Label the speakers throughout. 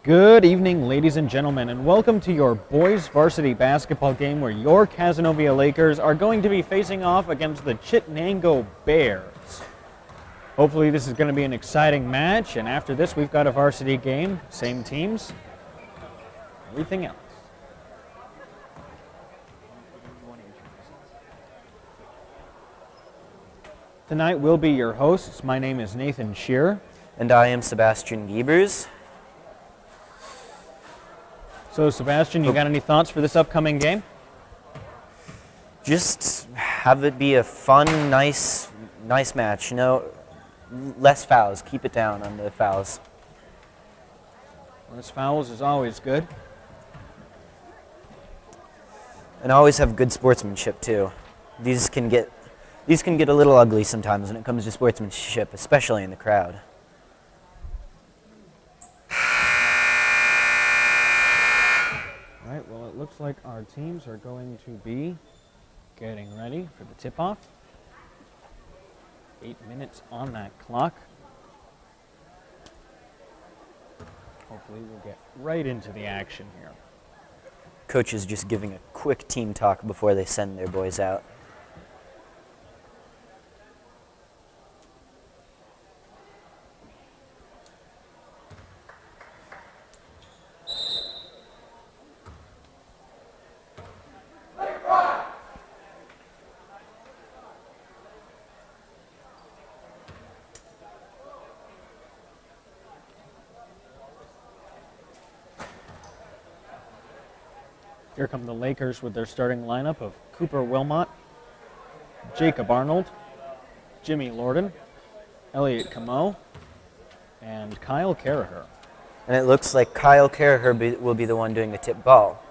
Speaker 1: Good evening, ladies and gentlemen, and welcome to your boys varsity basketball game where your Cazenovia Lakers are going to be facing off against the Chittenango Bears. Hopefully this is going to be an exciting match, and after this we've got a varsity game, same teams, everything else. Tonight we'll be your hosts. My name is Nathan Shearer.
Speaker 2: And I am Sebastian Giebers.
Speaker 1: So Sebastian, you got any thoughts for this upcoming game?
Speaker 2: Just have it be a fun, nice match. No, less fouls. Keep it down on the fouls.
Speaker 1: Less fouls is always good.
Speaker 2: And always have good sportsmanship too. These can get a little ugly sometimes when it comes to sportsmanship, especially in the crowd.
Speaker 1: All right, well, it looks like our teams are going to be getting ready for the tip-off. 8 minutes on that clock. Hopefully we'll get right into the action here.
Speaker 2: Coach is just giving a quick team talk before they send their boys out.
Speaker 1: Here come the Lakers with their starting lineup of Cooper Wilmot, Jacob Arnold, Jimmy Lorden, Elliot Camo, and Kyle Caraher.
Speaker 2: And it looks like Kyle Caraher will be the one doing the tip ball.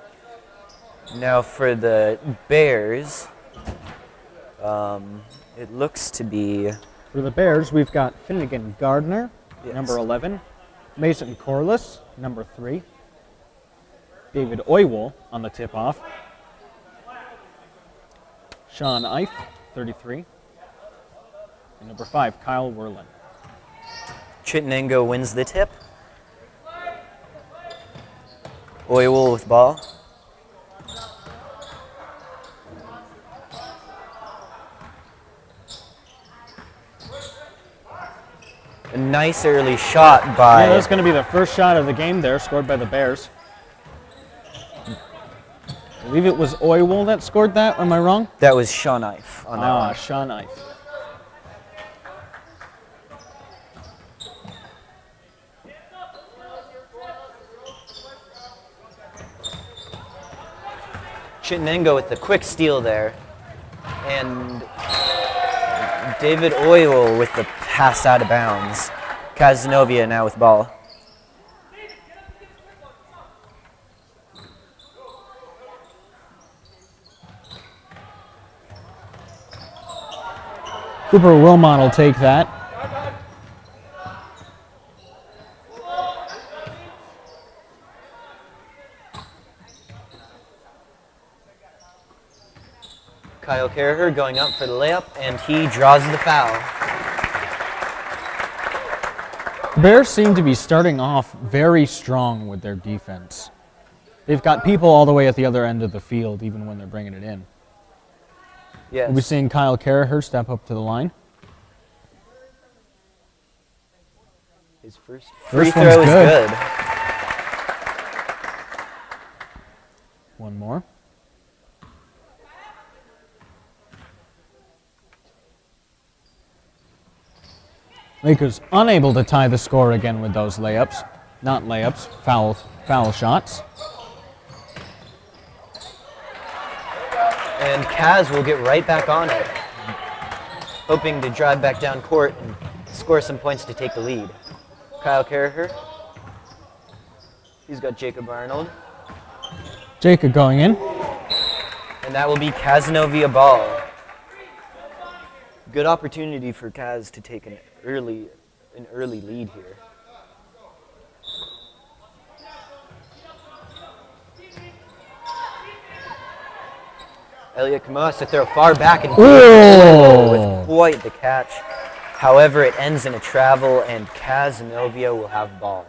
Speaker 2: Now for the Bears, it looks to be...
Speaker 1: For the Bears, we've got Finnegan Gardner,
Speaker 2: Yes.
Speaker 1: number 11, Mason Corliss, number 3, David Oywell on the tip-off, Sean Ife, 33, and number 5, Kyle Werlin.
Speaker 2: Chittenango wins the tip. Oywell with ball. A nice early shot by...
Speaker 1: Yeah, that's going to be the first shot of the game there, scored by the Bears. I believe it was Oywell that scored that, am I wrong?
Speaker 2: That was Sean Ife on that one.
Speaker 1: Sean Ife.
Speaker 2: Chittenango with the quick steal there. And David Oywell with the pass out of bounds. Cazenovia now with ball.
Speaker 1: Cooper Wilmot will take that.
Speaker 2: Kyle Caraher going up for the layup, and he draws the foul.
Speaker 1: The Bears seem to be starting off very strong with their defense. They've got people all the way at the other end of the field, even when they're bringing it in.
Speaker 2: Yes.
Speaker 1: We'll be seeing Kyle Caraher step up to the line.
Speaker 2: His first
Speaker 1: First
Speaker 2: free
Speaker 1: one's
Speaker 2: throw is
Speaker 1: good.
Speaker 2: good.
Speaker 1: One more. Lakers unable to tie the score again with those layups. Not layups, foul shots.
Speaker 2: And Kaz will get right back on it, hoping to drive back down court and score some points to take the lead. Kyle Caraher. He's got Jacob Arnold.
Speaker 1: Jacob going in.
Speaker 2: And that will be Cazenovia ball. Good opportunity for Kaz to take an early lead here. Elliot Camo has to throw far back and with quite the catch. However, it ends in a travel, and Cazenovia will have ball.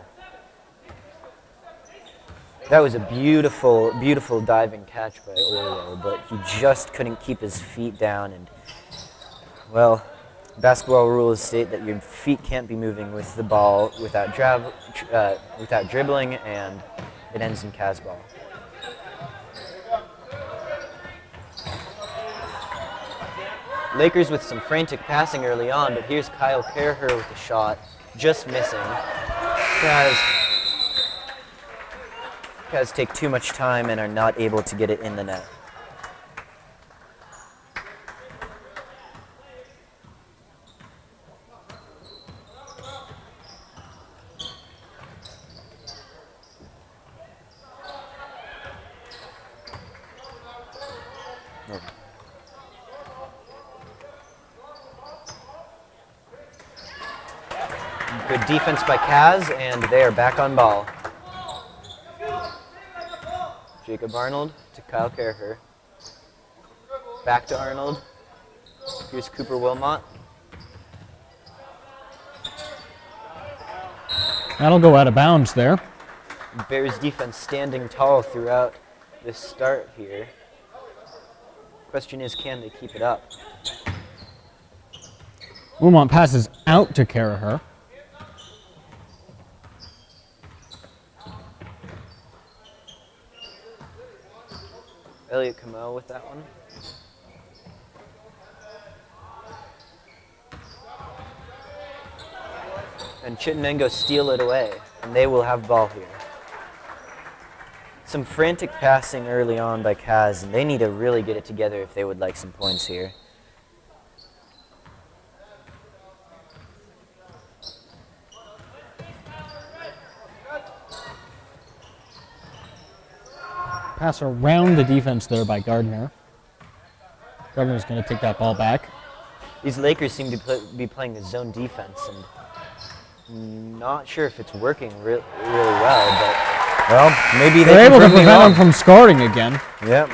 Speaker 2: That was a beautiful, beautiful diving catch by Oilo, but he just couldn't keep his feet down. And, well, basketball rules state that your feet can't be moving with the ball without dribbling, and it ends in Caz ball. Lakers with some frantic passing early on, but here's Kyle Kerher with a shot, just missing. Caz take too much time and are not able to get it in the net. Good defense by Caz, and they are back on ball. Jacob Arnold to Kyle Kerher. Back to Arnold. Here's Cooper Wilmot.
Speaker 1: That'll go out of bounds there.
Speaker 2: Bears defense standing tall throughout this start here. Question is, can they keep it up?
Speaker 1: Wilmot passes out to Kerher.
Speaker 2: Elliot Kamau with that one. And Chittenango steal it away, and they will have ball here. Some frantic passing early on by Caz, and they need to really get it together if they would like some points here.
Speaker 1: Pass around the defense there by Gardner. Gardner's going to take that ball back.
Speaker 2: These Lakers seem to be playing a zone defense, and not sure if it's working really well, but well, maybe
Speaker 1: they're able to prevent them from scoring again.
Speaker 2: Yep.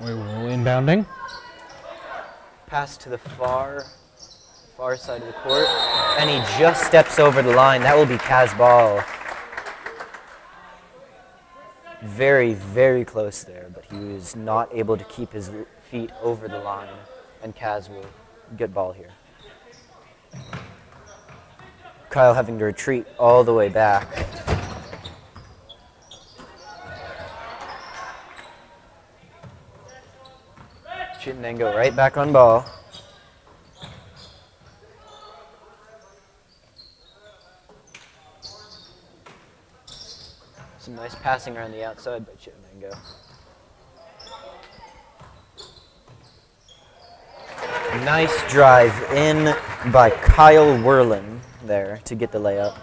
Speaker 1: We will inbounding.
Speaker 2: Pass to the far side of the court, and he just steps over the line. That will be Caz ball. Very, very close there, but he was not able to keep his feet over the line, and Caz will get ball here. Kyle having to retreat all the way back. Chittenango right back on ball. Some nice passing around the outside by Chittenango. Nice drive in by Kyle Werlin there to get the layup.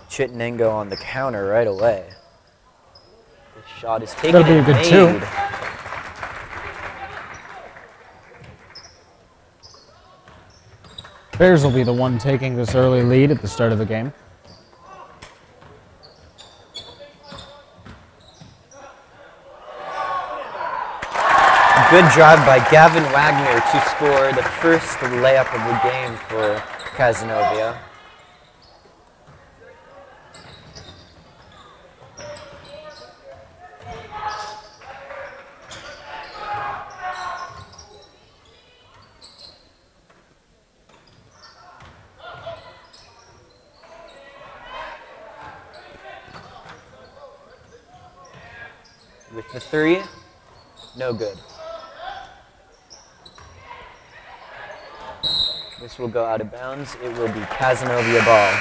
Speaker 2: Chittenango on the counter right away. The shot is taken
Speaker 1: That'll be a good two. Bears will be the one taking this early lead at the start of the game.
Speaker 2: Good drive by Gavin Wagner to score the first layup of the game for Cazenovia. With the three, no good. This will go out of bounds. It will be Cazenovia ball.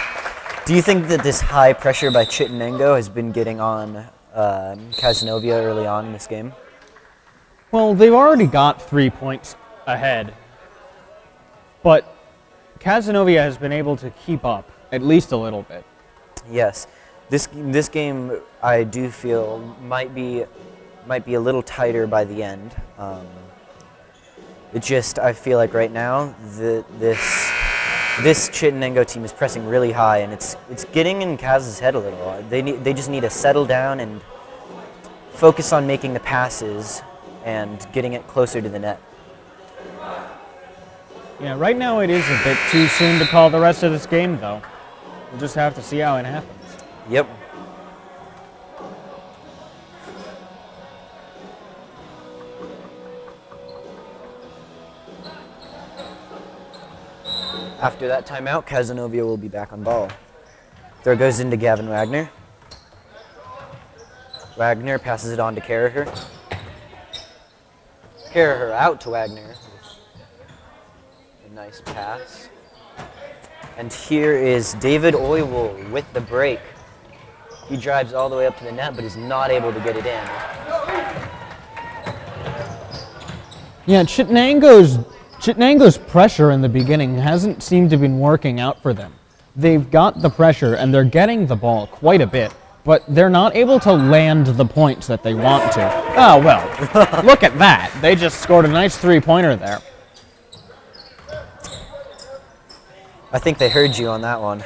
Speaker 2: Do you think that this high pressure by Chittenango has been getting on Cazenovia early on in this game?
Speaker 1: Well, they've already got 3 points ahead, but Cazenovia has been able to keep up at least a little bit.
Speaker 2: Yes. This game, I do feel, might be a little tighter by the end. I feel like right now this Chittenango team is pressing really high, and it's getting in Caz's head a little. They just need to settle down and focus on making the passes and getting it closer to the net.
Speaker 1: Yeah, right now it is a bit too soon to call the rest of this game, though. We'll just have to see how it happens.
Speaker 2: Yep. After that timeout, Cazenovia will be back on ball. Throw goes into Gavin Wagner. Wagner passes it on to Carraher. Carraher out to Wagner. A nice pass. And here is David Oywell with the break. He drives all the way up to the net, but is not able to get it in.
Speaker 1: Yeah, Chittenango's pressure in the beginning hasn't seemed to have been working out for them. They've got the pressure and they're getting the ball quite a bit, but they're not able to land the points that they want to. Oh, well, look at that. They just scored a nice three-pointer there.
Speaker 2: I think they heard you on that one.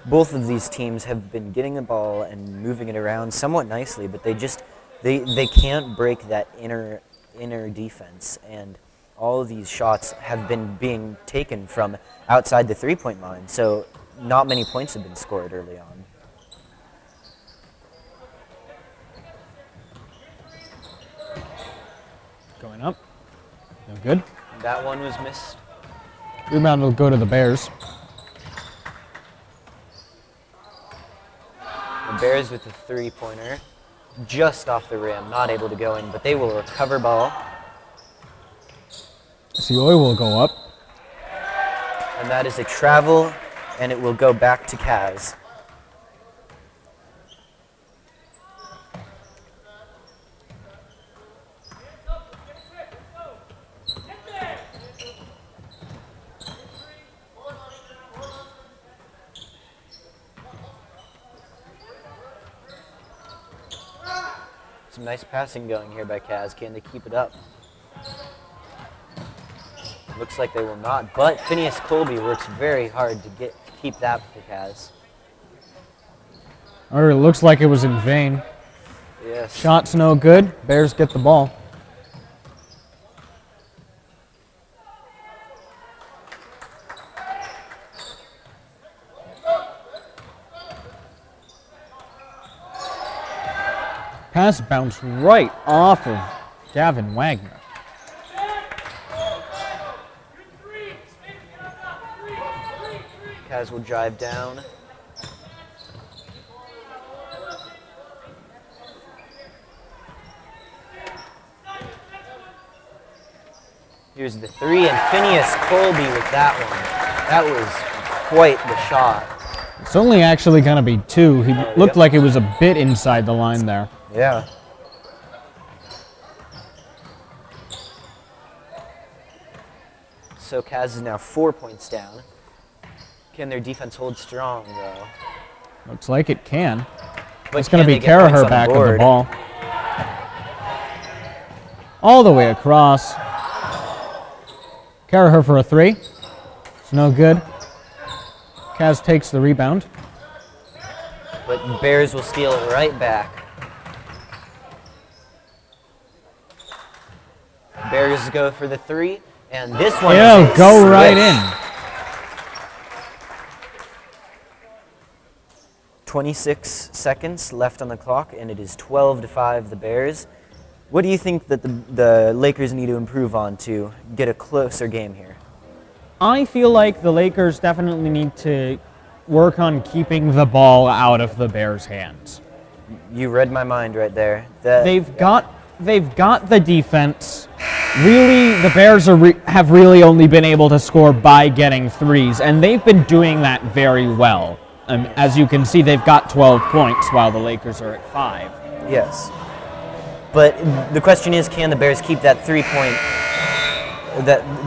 Speaker 2: Both of these teams have been getting the ball and moving it around somewhat nicely, but they can't break that inner defense, and all of these shots have been being taken from outside the three-point line, so not many points have been scored early on.
Speaker 1: Going up. No good.
Speaker 2: That one was missed.
Speaker 1: Rebound will go to the Bears.
Speaker 2: The Bears with the three-pointer, just off the rim, not able to go in, but they will recover ball.
Speaker 1: Oy will go up.
Speaker 2: And that is a travel, and it will go back to Kaz. Some nice passing going here by Kaz. Can they keep it up? Looks like they will not, but Phineas Colby works very hard to keep that for Kaz.
Speaker 1: Or it looks like it was in vain.
Speaker 2: Yes.
Speaker 1: Shot's no good. Bears get the ball. Pass bounced right off of Gavin Wagner.
Speaker 2: Kaz will drive down. Here's the three, and Phineas Colby with that one. That was quite the shot.
Speaker 1: It's only actually going to be two. He looked like it was a bit inside the line there.
Speaker 2: Yeah. So Kaz is now 4 points down. Can their defense hold strong, though?
Speaker 1: Looks like it can.
Speaker 2: But
Speaker 1: it's going to be
Speaker 2: can they get points
Speaker 1: Carraher
Speaker 2: on
Speaker 1: back
Speaker 2: the
Speaker 1: with the
Speaker 2: board?
Speaker 1: ball. All the way across. Carraher for a three. It's no good. Kaz takes the rebound.
Speaker 2: But Bears will steal it right back. Bears go for the three, and this one
Speaker 1: It'll
Speaker 2: is
Speaker 1: go right in.
Speaker 2: 26 seconds left on the clock, and it is 12-5 the Bears. What do you think that the Lakers need to improve on to get a closer game here?
Speaker 1: I feel like the Lakers definitely need to work on keeping the ball out of the Bears' hands.
Speaker 2: You read my mind right there.
Speaker 1: They've got the defense. Really, the Bears have really only been able to score by getting threes, and they've been doing that very well. As you can see, they've got 12 points while the Lakers are at 5.
Speaker 2: Yes. But the question is, can the Bears keep that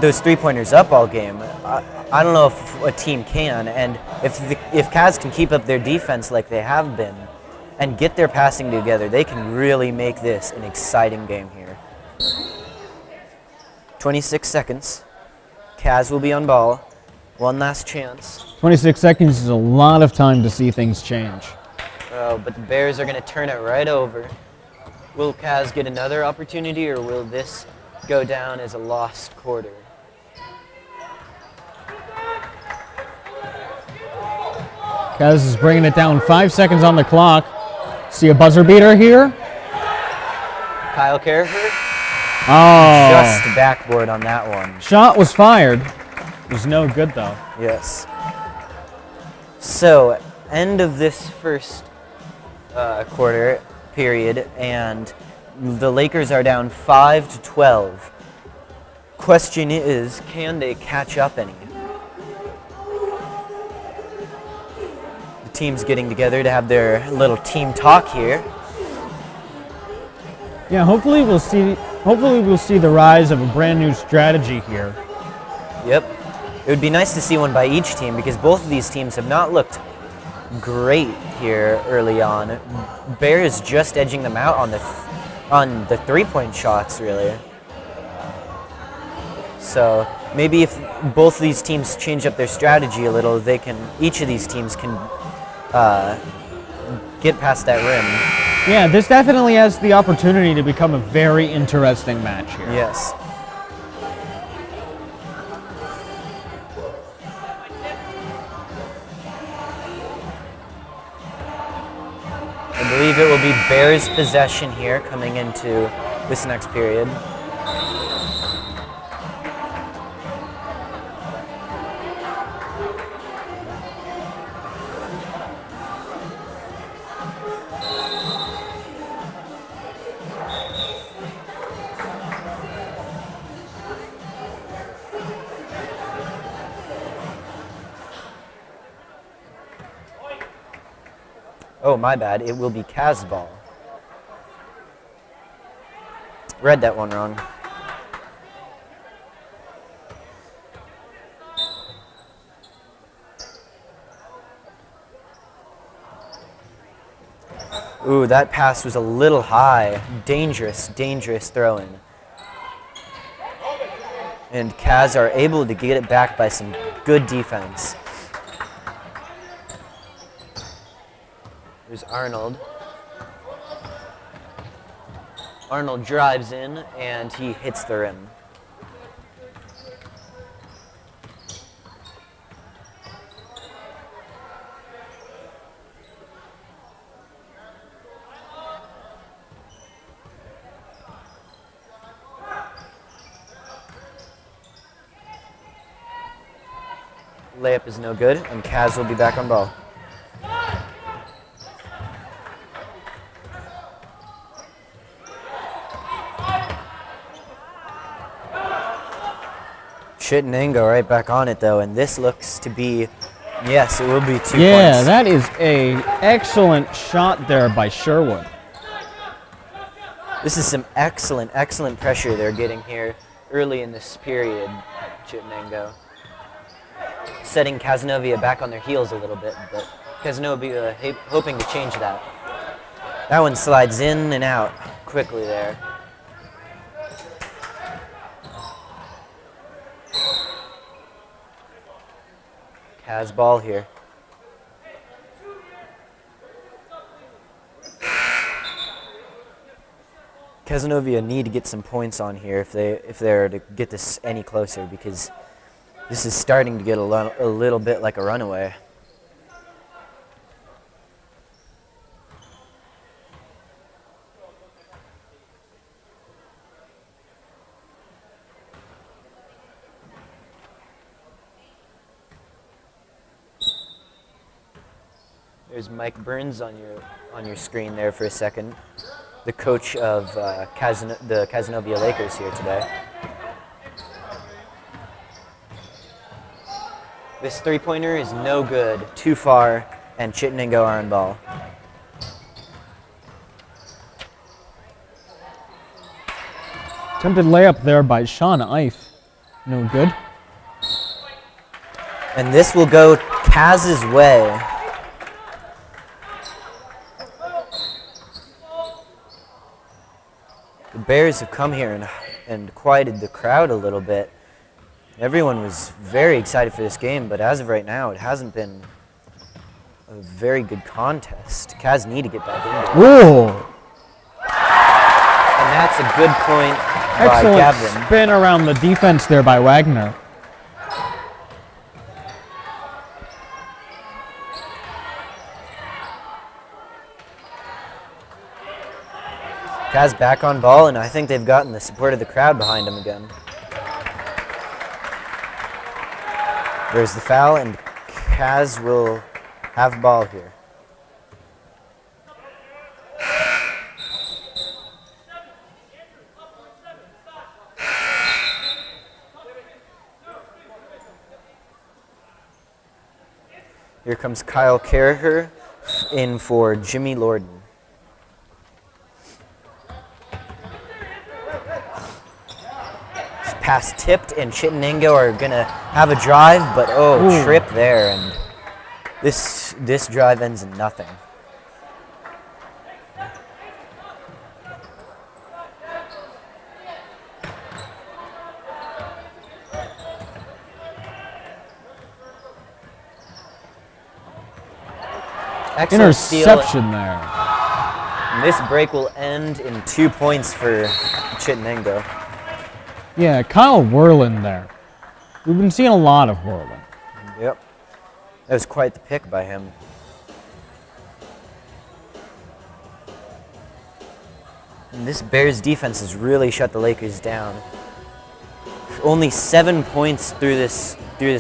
Speaker 2: those three-pointers up all game? I don't know if a team can, and if Cavs can keep up their defense like they have been and get their passing together, they can really make this an exciting game here. 26 seconds. Cavs will be on ball. One last chance.
Speaker 1: 26 seconds is a lot of time to see things change.
Speaker 2: Oh, but the Bears are going to turn it right over. Will Kaz get another opportunity, or will this go down as a lost quarter?
Speaker 1: Kaz is bringing it down, 5 seconds on the clock. See a buzzer beater here?
Speaker 2: Kyle Carrifer?
Speaker 1: Oh.
Speaker 2: Just backboard on that one.
Speaker 1: Shot was fired. It was no good though.
Speaker 2: Yes. So, end of this first quarter period, and the Lakers are down 5-12. Question is, can they catch up any? The team's getting together to have their little team talk here.
Speaker 1: Yeah, hopefully we'll see the rise of a brand new strategy here.
Speaker 2: Yep. It would be nice to see one by each team, because both of these teams have not looked great here early on. Bears just edging them out on the three-point shots, really. So maybe if both of these teams change up their strategy a little, each of these teams can get past that rim.
Speaker 1: Yeah, this definitely has the opportunity to become a very interesting match here.
Speaker 2: Yes. I believe it will be Bears possession here coming into this next period. Oh, my bad. It will be Kaz ball. Read that one wrong. Ooh, that pass was a little high. Dangerous, dangerous throw-in. And Kaz are able to get it back by some good defense. There's Arnold. Arnold drives in, and he hits the rim. Layup is no good, and Kaz will be back on ball. Chittenango right back on it though, and this looks to be, yes, it will be 2 points.
Speaker 1: Yeah, that is an excellent shot there by Sherwood.
Speaker 2: This is some excellent, excellent pressure they're getting here early in this period, Chittenango. Setting Cazenovia back on their heels a little bit, but Cazenovia hoping to change that. That one slides in and out quickly there. Kaz ball here. Cazenovia need to get some points on here if they're to get this any closer, because this is starting to get a little bit like a runaway. There's Mike Burns on your screen there for a second, the coach of the Cazenovia Lakers here today. This three-pointer is no good, too far, and Chittenango are on ball.
Speaker 1: Attempted layup there by Sean Ife. No good.
Speaker 2: And this will go Kaz's way. The Bears have come here and quieted the crowd a little bit. Everyone was very excited for this game, but as of right now, it hasn't been a very good contest. Caz need to get back into it.
Speaker 1: Ooh!
Speaker 2: And that's a good point by
Speaker 1: Excellent
Speaker 2: Gavin.
Speaker 1: spin around the defense there by Wagner.
Speaker 2: Kaz back on ball, and I think they've gotten the support of the crowd behind him again. There's the foul, and Kaz will have ball here. Here comes Kyle Carraher in for Jimmy Lorden. Pass tipped, and Chittenango are gonna have a drive, but
Speaker 1: Ooh.
Speaker 2: Trip there, and this drive ends in nothing. Excellent steal.
Speaker 1: Interception there.
Speaker 2: And this break will end in 2 points for Chittenango.
Speaker 1: Yeah, Kyle Whirlin there. We've been seeing a lot of Whirlin.
Speaker 2: Yep. That was quite the pick by him. And this Bears defense has really shut the Lakers down. Only 7 points through this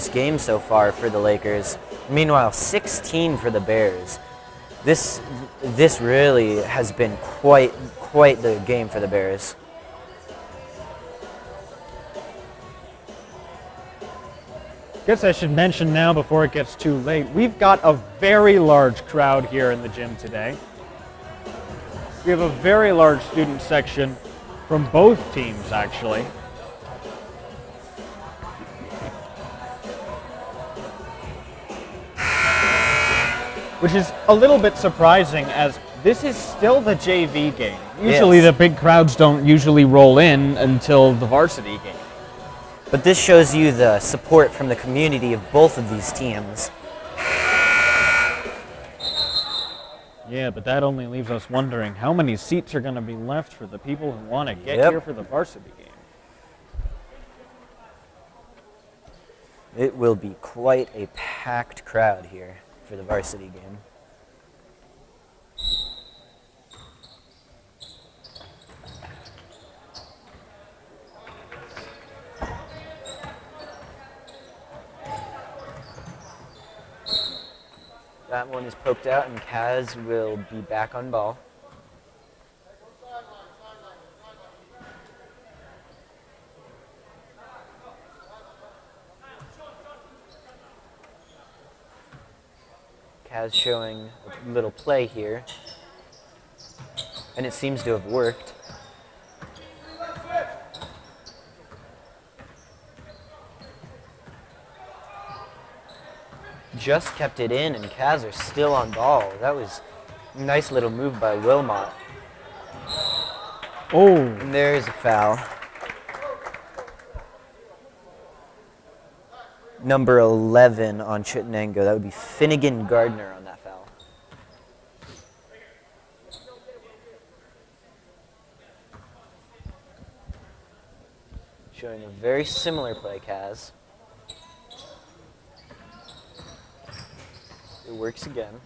Speaker 2: game so far for the Lakers. Meanwhile, 16 for the Bears. This really has been quite the game for the Bears.
Speaker 1: Guess I should mention now before it gets too late, we've got a very large crowd here in the gym today. We have a very large student section from both teams, actually. Which is a little bit surprising, as this is still the JV game. Usually
Speaker 2: Yes.
Speaker 1: the big crowds don't usually roll in until the varsity game.
Speaker 2: But this shows you the support from the community of both of these teams.
Speaker 1: Yeah, but that only leaves us wondering how many seats are going to be left for the people who want to get
Speaker 2: Yep.
Speaker 1: here for the varsity game.
Speaker 2: It will be quite a packed crowd here for the varsity game. That one is poked out, and Kaz will be back on ball. Kaz showing a little play here, and it seems to have worked. Just kept it in, and Kaz are still on ball. That was a nice little move by Wilmot.
Speaker 1: Oh,
Speaker 2: And there's a foul. Number 11 on Chittenango. That would be Finnegan Gardner on that foul. Showing a very similar play, Kaz. It works again.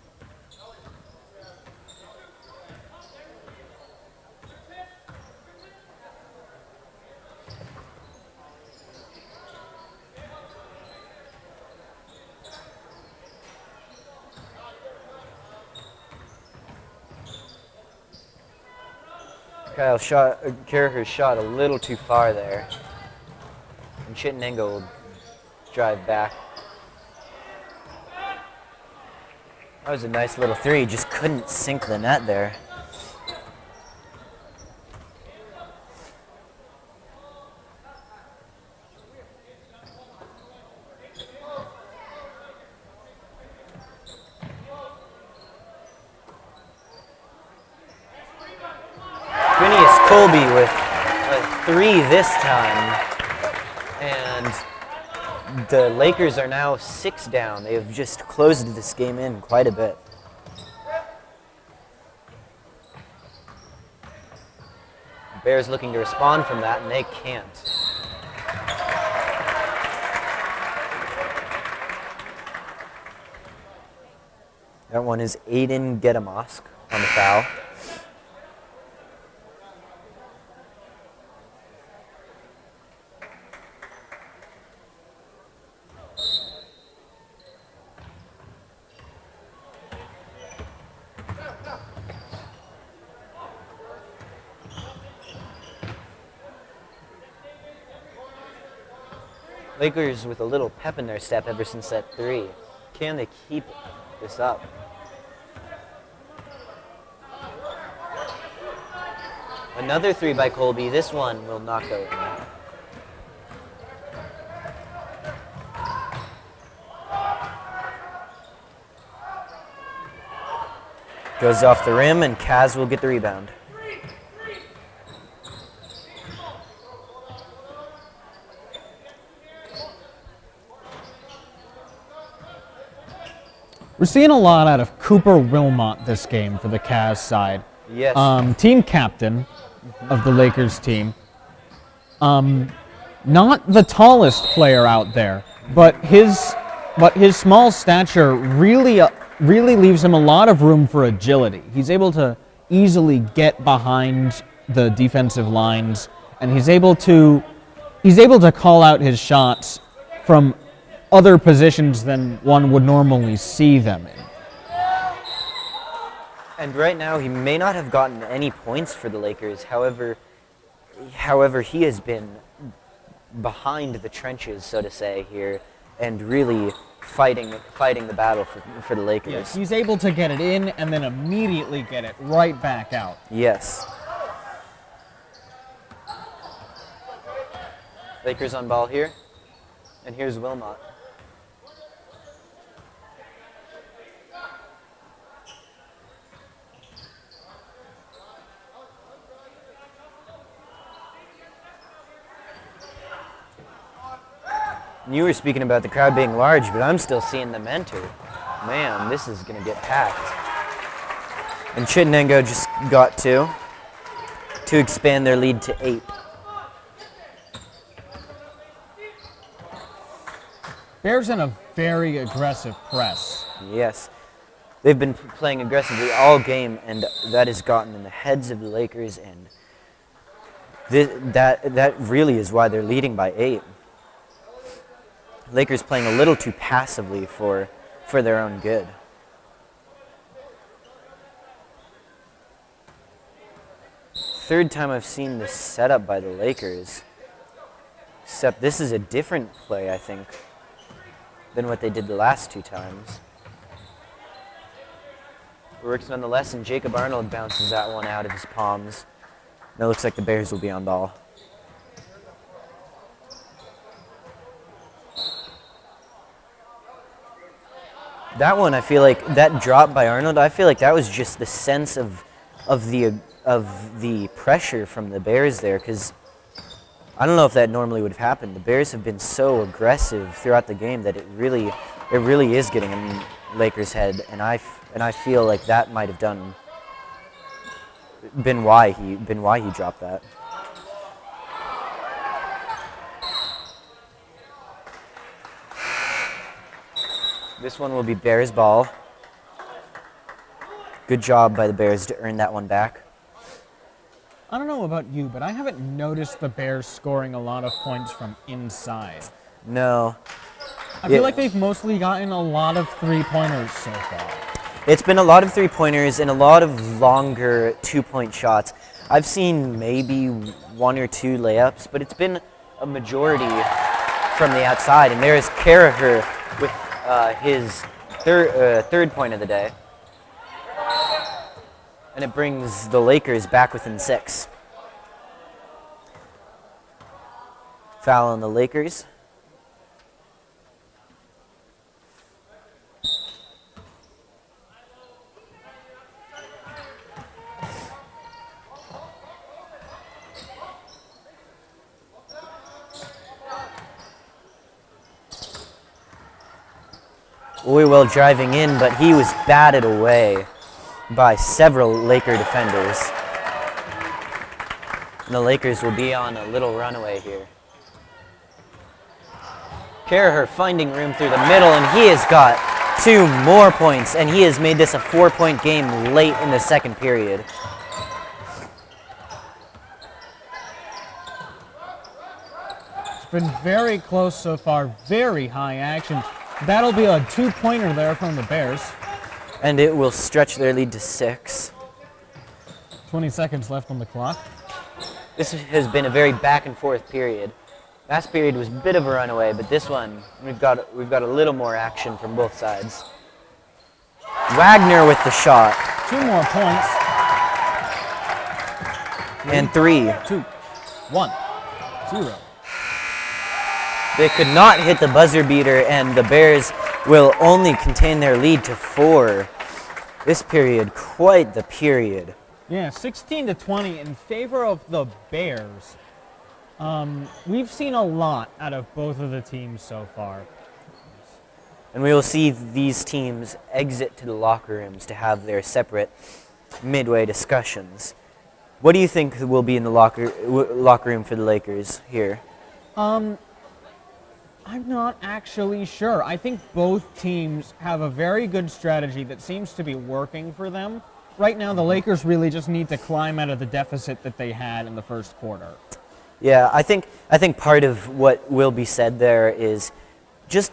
Speaker 2: Carraher shot a little too far there. And Chittenango will drive back. That was a nice little three, just couldn't sink the net there. Phineas Colby with a three this time. And The Lakers are now 6 down. They have just closed this game in quite a bit. Bears looking to respond from that, and they can't. That one is Aiden Getamosk on the foul. Lakers with a little pep in their step ever since that 3. Can they keep this up? Another 3 by Colby. This one will not go in. Goes off the rim, and Kaz will get the rebound.
Speaker 1: We're seeing a lot out of Cooper Wilmot this game for the Cavs side.
Speaker 2: Yes.
Speaker 1: Team captain of the Lakers team. Not the tallest player out there, but his small stature really leaves him a lot of room for agility. He's able to easily get behind the defensive lines, and he's able to call out his shots from other positions than one would normally see them in.
Speaker 2: And right now, he may not have gotten any points for the Lakers. However, he has been behind the trenches, so to say, here, and really fighting the battle for the Lakers.
Speaker 1: Yes, he's able to get it in and then immediately get it right back out.
Speaker 2: Yes. Lakers on ball here, and here's Wilmot. You were speaking about the crowd being large, but I'm still seeing them enter. Man, this is going to get packed. And Chittenango just got 2 to expand their lead to 8.
Speaker 1: Bears in a very aggressive press.
Speaker 2: Yes. They've been playing aggressively all game, and that has gotten in the heads of the Lakers, and that really is why they're leading by 8. Lakers playing a little too passively for their own good. Third time I've seen this setup by the Lakers. Except this is a different play, I think, than what they did the last 2 times. It works nonetheless, and Jacob Arnold bounces that one out of his palms. Now it looks like the Bears will be on ball. That one, I feel like, that drop by Arnold, I feel like that was just the sense of the pressure from the Bears there, because I don't know if that normally would have happened. The Bears have been so aggressive throughout the game that it really is getting in Lakers' head, and I feel like that might have been why he dropped that. This one will be Bears ball. Good job by the Bears to earn that one back.
Speaker 1: I don't know about you, but I haven't noticed the Bears scoring a lot of points from inside.
Speaker 2: No.
Speaker 1: I feel like they've mostly gotten a lot of 3-pointers so far.
Speaker 2: It's been a lot of 3-pointers and a lot of longer 2-point shots. I've seen maybe 1 or 2 layups, but it's been a majority from the outside. And there's Carragher with his third point of the day. And it brings the Lakers back within 6. Foul on the Lakers. Oiwell driving in, but he was batted away by several Laker defenders. And the Lakers will be on a little runaway here. Caraher finding room through the middle, and he has got 2 more points, and he has made this a 4-point game late in the second period.
Speaker 1: It's been very close so far, very high action. That'll be a 2-pointer there from the Bears.
Speaker 2: And it will stretch their lead to 6.
Speaker 1: 20 seconds left on the clock.
Speaker 2: This has been a very back and forth period. Last period was a bit of a runaway, but this one, we've got a little more action from both sides. Wagner with the shot.
Speaker 1: 2 more points.
Speaker 2: And 3.
Speaker 1: 2, 1, 0.
Speaker 2: They could not hit the buzzer beater, and the Bears will only contain their lead to 4. This period, quite the period.
Speaker 1: Yeah, 16-20 in favor of the Bears. We've seen a lot out of both of the teams so far.
Speaker 2: And we will see these teams exit to the locker rooms to have their separate midway discussions. What do you think will be in the locker room for the Lakers here?
Speaker 1: I'm not actually sure. I think both teams have a very good strategy that seems to be working for them. Right now, the Lakers really just need to climb out of the deficit that they had in the first quarter.
Speaker 2: Yeah, I think part of what will be said there is just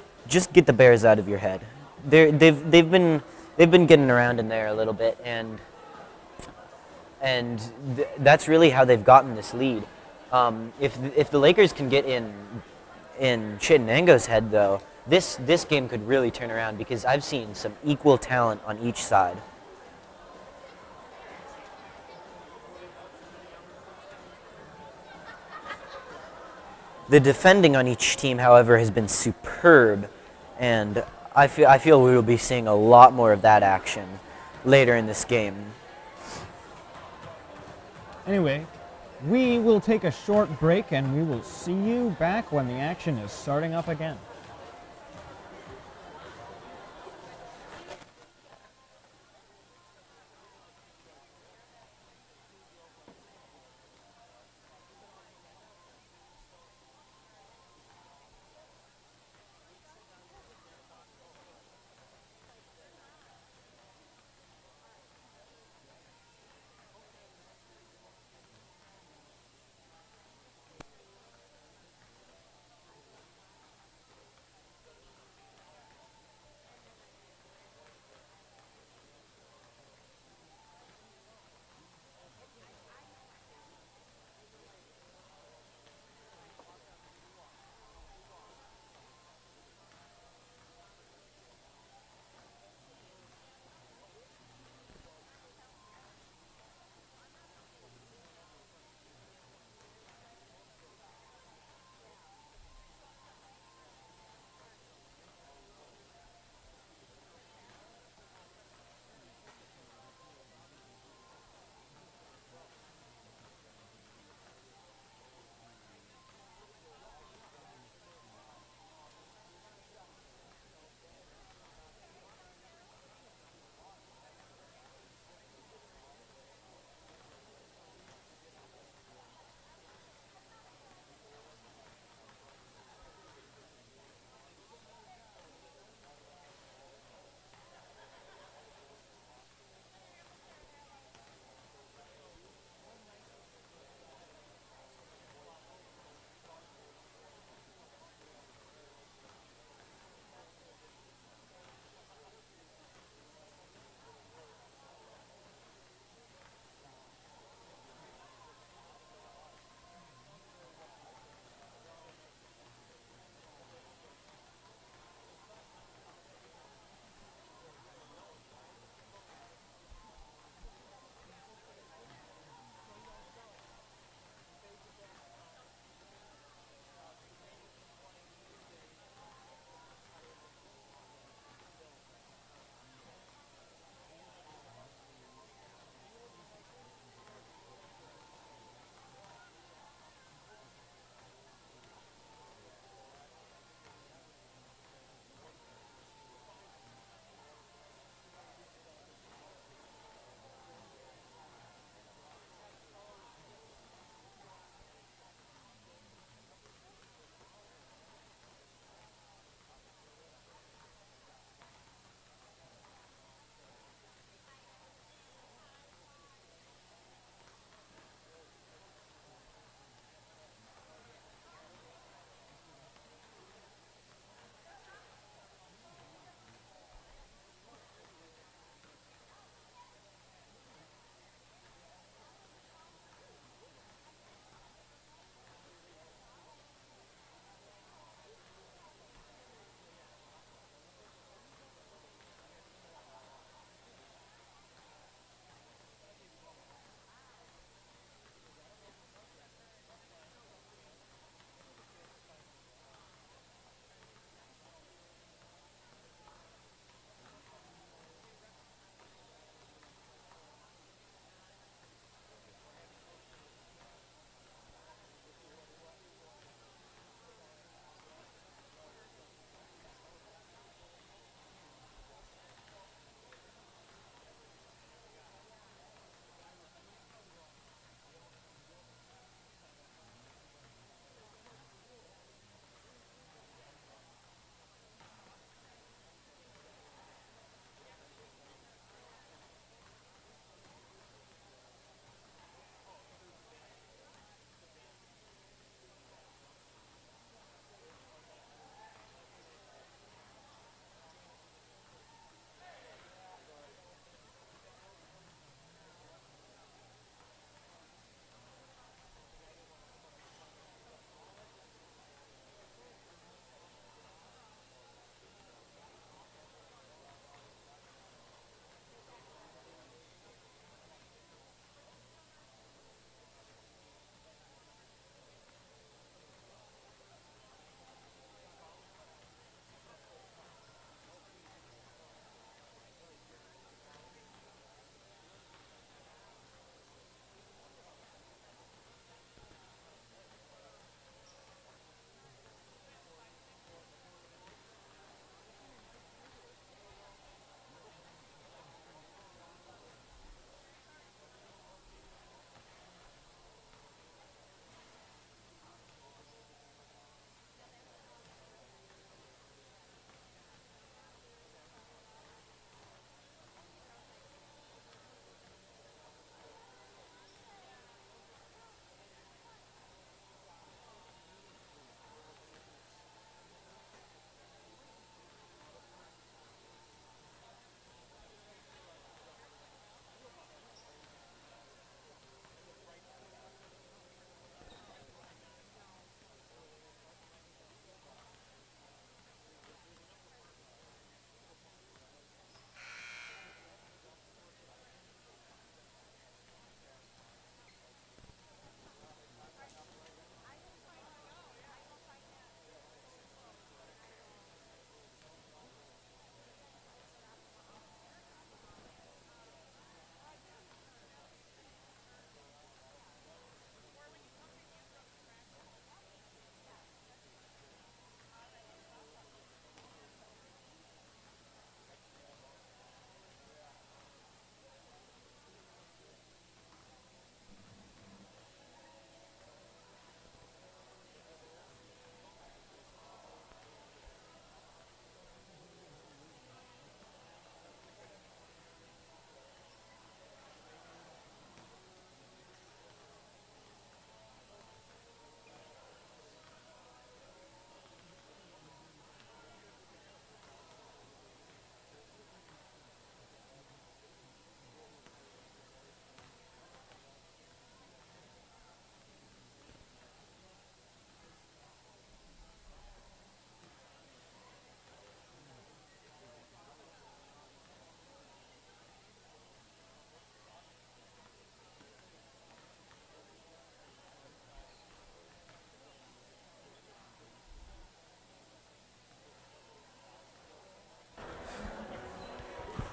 Speaker 2: get the Bears out of your head. They've been getting around in there a little bit, and that's really how they've gotten this lead. If the Lakers can get in Chittenango's head, though, this game could really turn around, because I've seen some equal talent on each side. The defending on each team, however, has been superb, and I feel we will be seeing a lot more of that action later in this game.
Speaker 1: Anyway, we will take a short break, and we will see you back when the action is starting up again.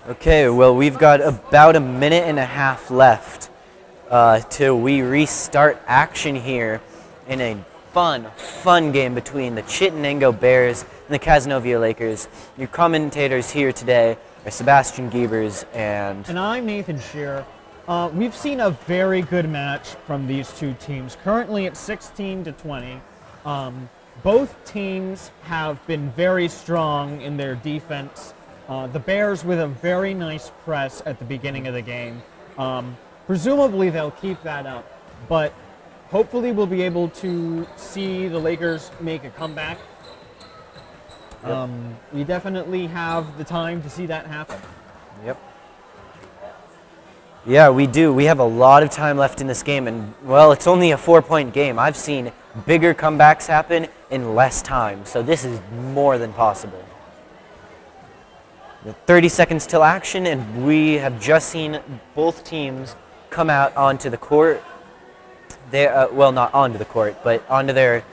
Speaker 2: Okay, well, we've got about a minute and a half left till we restart action here in a fun game between the Chittenango Bears and the Cazenovia Lakers. Your commentators here today are Sebastian Giebers and
Speaker 1: I'm Nathan Shearer. We've seen a very good match from these two teams. Currently it's 16-20. Both teams have been very strong in their defense. The Bears with a very nice press at the beginning of the game. Presumably they'll keep that up, but hopefully we'll be able to see the Lakers make a comeback.
Speaker 2: Yep.
Speaker 1: We definitely have the time to see that happen.
Speaker 2: Yep. Yeah, we do. We have a lot of time left in this game, and, well, it's only a 4-point game. I've seen bigger comebacks happen in less time, so this is more than possible. 30 seconds till action, and we have just seen both teams come out onto the court. Well, not onto the court, but onto their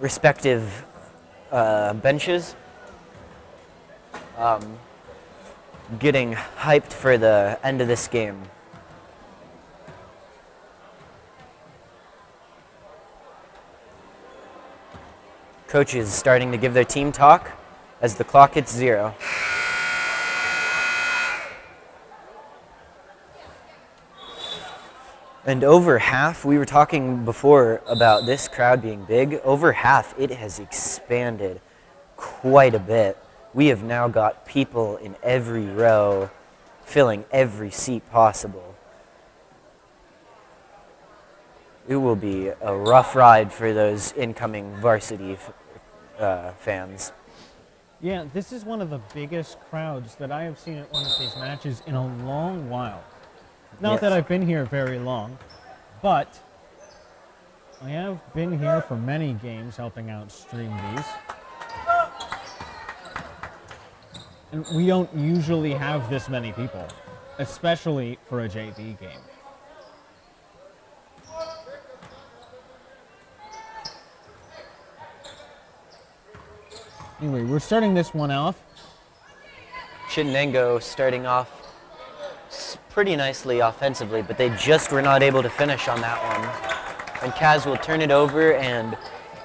Speaker 2: respective benches, getting hyped for the end of this game. Coaches starting to give their team talk as the clock hits 0. And over half, we were talking before about this crowd being big, over half it has expanded quite a bit. We have now got people in every row, filling every seat possible. It will be a rough ride for those incoming varsity fans.
Speaker 1: Yeah, this is one of the biggest crowds that I have seen at one of these matches in a long while. Not
Speaker 2: Yes.
Speaker 1: that I've been here very long, but I have been here for many games helping out stream these. And we don't usually have this many people, especially for a JV game. Anyway, we're starting this one off.
Speaker 2: Chittenango starting off pretty nicely offensively, but they just were not able to finish on that one. And Kaz will turn it over and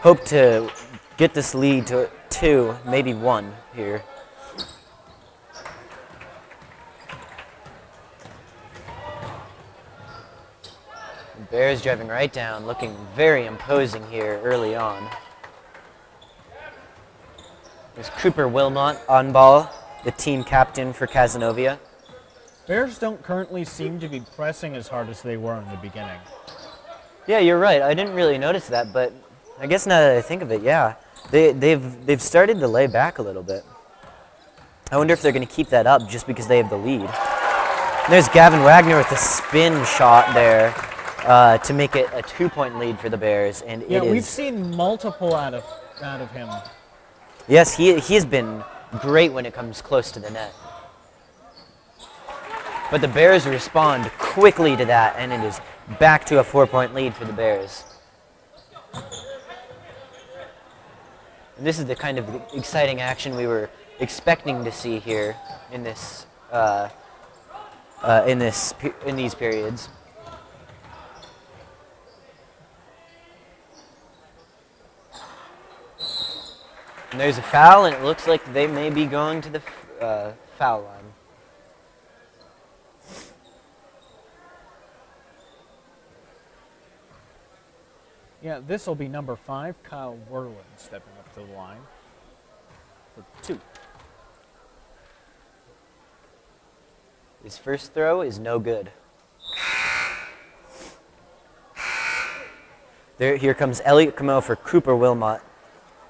Speaker 2: hope to get this lead to 2, maybe 1 here. The Bears driving right down, looking very imposing here early on. There's Cooper Wilmot on ball, the team captain for Cazenovia.
Speaker 1: Bears don't currently seem to be pressing as hard as they were in the beginning.
Speaker 2: Yeah, you're right. I didn't really notice that, but I guess now that I think of it, yeah. They've started to lay back a little bit. I wonder if they're going to keep that up just because they have the lead. And there's Gavin Wagner with a spin shot there to make it a 2-point lead for the Bears, and
Speaker 1: Yeah,
Speaker 2: it is.
Speaker 1: we've seen multiple out of him.
Speaker 2: Yes, he has been great when it comes close to the net. But the Bears respond quickly to that, and it is back to a 4-point lead for the Bears. And this is the kind of exciting action we were expecting to see here in this in these periods. And there's a foul, and it looks like they may be going to the foul line.
Speaker 1: Yeah, this will be number 5, Kyle Werlin, stepping up to the line for 2.
Speaker 2: His first throw is no good. Here comes Elliot Camo for Cooper Wilmot,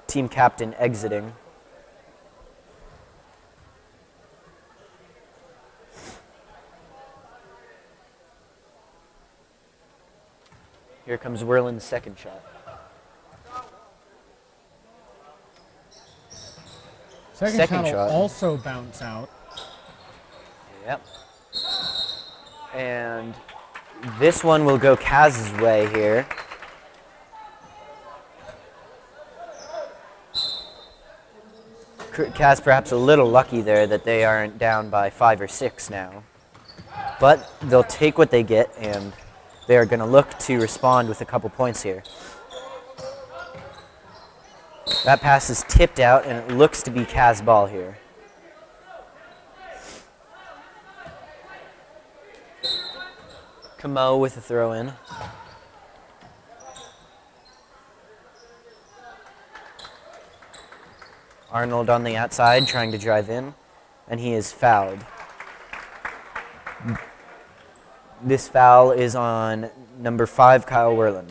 Speaker 2: team captain exiting. Here comes Werlin's second shot.
Speaker 1: Second
Speaker 2: Second
Speaker 1: shot
Speaker 2: shot.
Speaker 1: will also bounce out.
Speaker 2: Yep. And this one will go Kaz's way here. Kaz perhaps a little lucky there that they aren't down by 5 or 6 now. But they'll take what they get, and they are going to look to respond with a couple points here. That pass is tipped out, and it looks to be Kaz ball here. Camo with a throw in. Arnold on the outside trying to drive in, and he is fouled. This foul is on number 5, Kyle Werlin.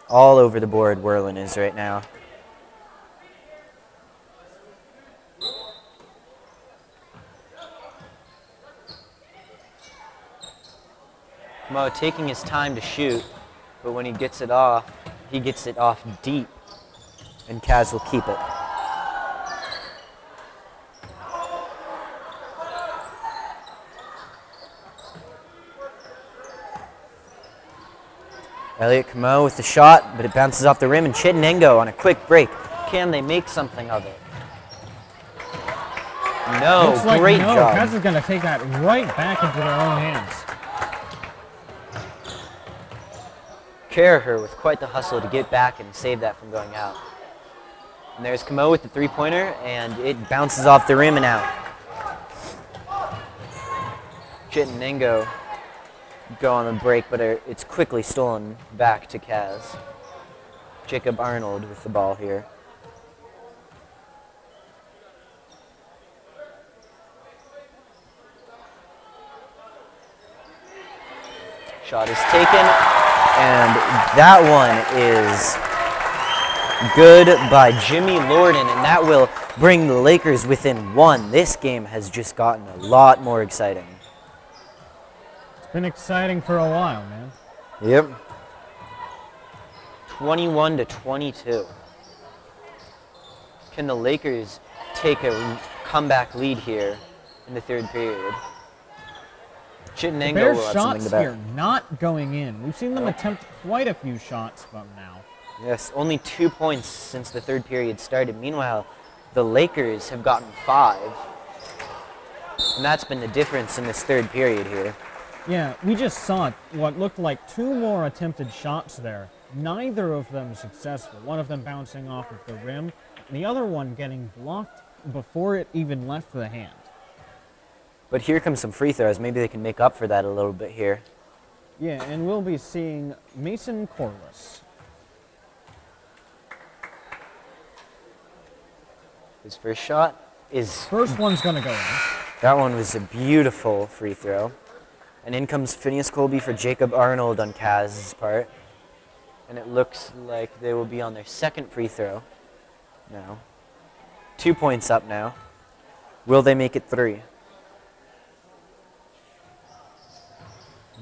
Speaker 2: All over the board, Werlin is right now. Mo taking his time to shoot, but when he gets it off deep, and Kaz will keep it. Elliot Camo with the shot, but it bounces off the rim, and Chittenango on a quick break. Can they make something of it? No,
Speaker 1: Looks like
Speaker 2: great
Speaker 1: no.
Speaker 2: job.
Speaker 1: Kaz is going to take that right back into their own hands.
Speaker 2: Caraher with quite the hustle to get back and save that from going out. And there's Camo with the three-pointer, and it bounces off the rim and out. Chittenango go on the break, but it's quickly stolen back to Kaz. Jacob Arnold with the ball here. Shot is taken, and that one is good by Jimmy Lorden, and that will bring the Lakers within 1. This game has just gotten a lot more exciting.
Speaker 1: It's been exciting for a while, man.
Speaker 2: Yep. 21-22. Can the Lakers take a comeback lead here in the third period? Chittenango
Speaker 1: The Bears'
Speaker 2: will have something
Speaker 1: shots
Speaker 2: to bet.
Speaker 1: here not going in. We've seen them attempt quite a few shots from now.
Speaker 2: Yes, only 2 points since the third period started. Meanwhile, the Lakers have gotten 5. And that's been the difference in this third period here.
Speaker 1: Yeah, we just saw what looked like 2 more attempted shots there. Neither of them successful. One of them bouncing off of the rim, and the other one getting blocked before it even left the hand.
Speaker 2: But here comes some free throws. Maybe they can make up for that a little bit here.
Speaker 1: Yeah, and we'll be seeing Mason Corliss.
Speaker 2: His first shot is...
Speaker 1: First one's going to go in.
Speaker 2: That one was a beautiful free throw. And in comes Phineas Colby for Jacob Arnold on Kaz's part. And it looks like they will be on their second free throw now. 2 points up now. Will they make it 3?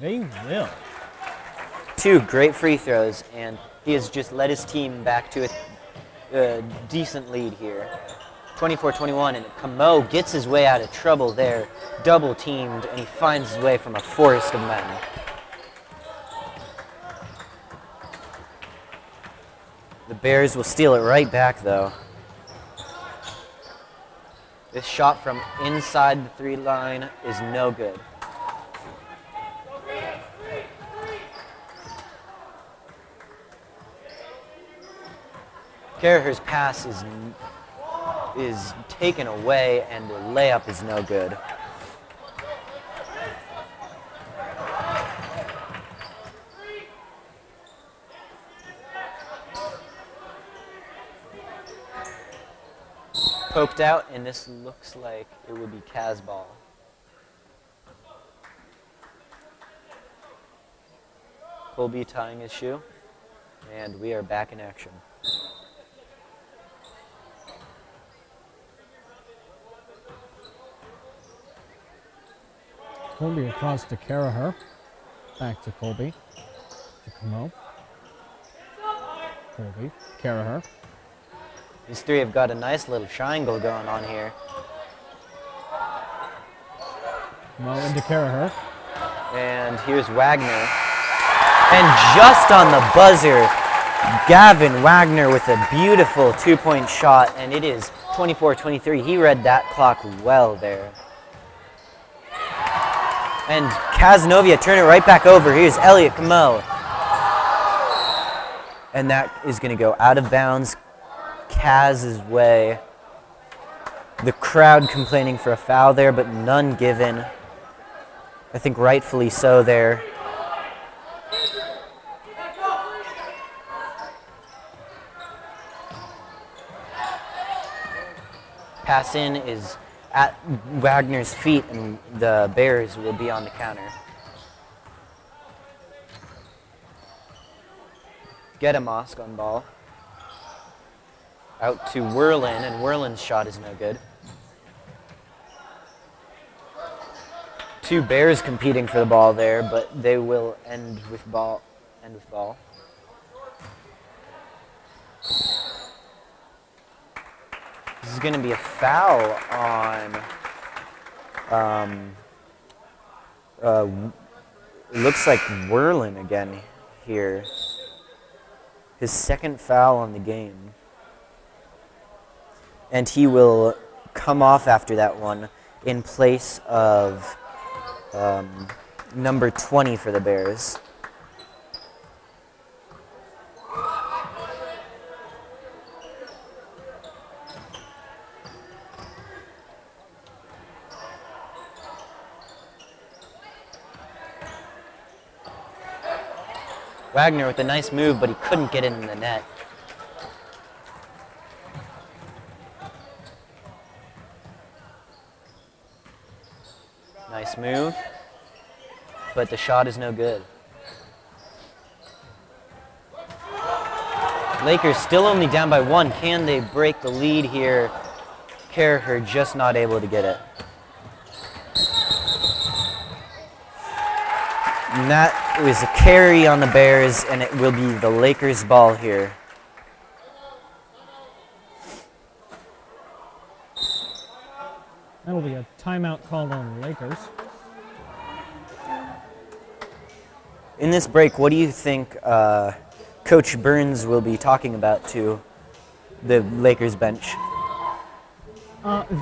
Speaker 1: They will.
Speaker 2: 2 great free throws, and he has just led his team back to a decent lead here. 24-21, and Camo gets his way out of trouble there, double teamed, and he finds his way from a forest of men. The Bears will steal it right back, though. This shot from inside the 3 line is no good. Caraher's pass is taken away, and the layup is no good. Poked out, and this looks like it would be Kaz ball. Colby tying his shoe, and we are back in action.
Speaker 1: Colby across to Caraher. Back to Colby. To Camo. Colby. Caraher.
Speaker 2: These 3 have got a nice little triangle going on here.
Speaker 1: Camo into Caraher.
Speaker 2: And here's Wagner. And just on the buzzer, Gavin Wagner with a beautiful two-point shot, and it is 24-23. He read that clock well there. And Cazenovia turn it right back over. Here's Elliot Camo. And that is going to go out of bounds Kaz's way. The crowd complaining for a foul there, but none given. I think rightfully so there. Pass in is at Wagner's feet, and the Bears will be on the counter. Get a Mosk on ball. Out to Werlin, and Werlin's shot is no good. Two Bears competing for the ball there, but they will end with ball. This is going to be a foul on, it looks like Werlin again here. His second foul on the game. And he will come off after that one in place of number 20 for the Bears. Wagner with a nice move, but he couldn't get it in the net. Nice move, but the shot is no good. Lakers still only down by one. Can they break the lead here? Carraher just not able to get it. And that was a carry on the Bears, and it will be the Lakers' ball here.
Speaker 1: That'll be a timeout called on the Lakers.
Speaker 2: In this break, what do you think Coach Burns will be talking about to the Lakers bench?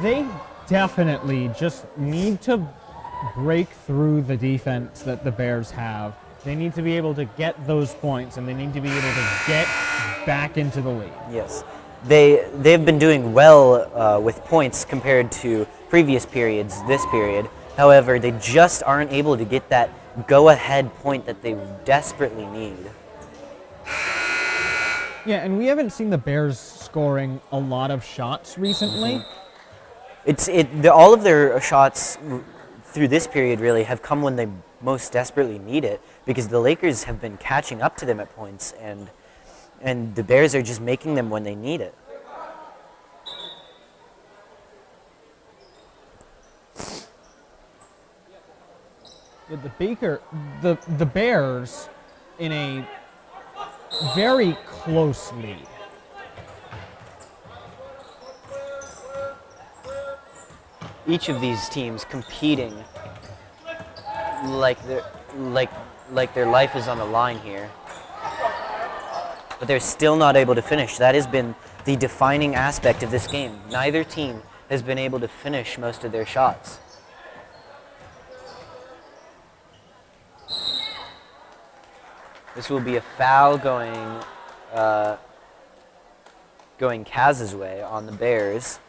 Speaker 1: They definitely just need to break through the defense that the Bears have. They need to be able to get those points, and they need to be able to get back into the lead.
Speaker 2: Yes. They've been doing well with points compared to previous periods, this period. However, they just aren't able to get that go-ahead point that they desperately need.
Speaker 1: Yeah, and we haven't seen the Bears scoring a lot of shots recently.
Speaker 2: All of their shots through this period really have come when they most desperately need it, because the Lakers have been catching up to them at points, and the Bears are just making them when they need it.
Speaker 1: The Bears in a very close lead.
Speaker 2: Each of these teams competing like their life is on the line here. But they're still not able to finish. That has been the defining aspect of this game. Neither team has been able to finish most of their shots. This will be a foul going Kaz's way on the Bears.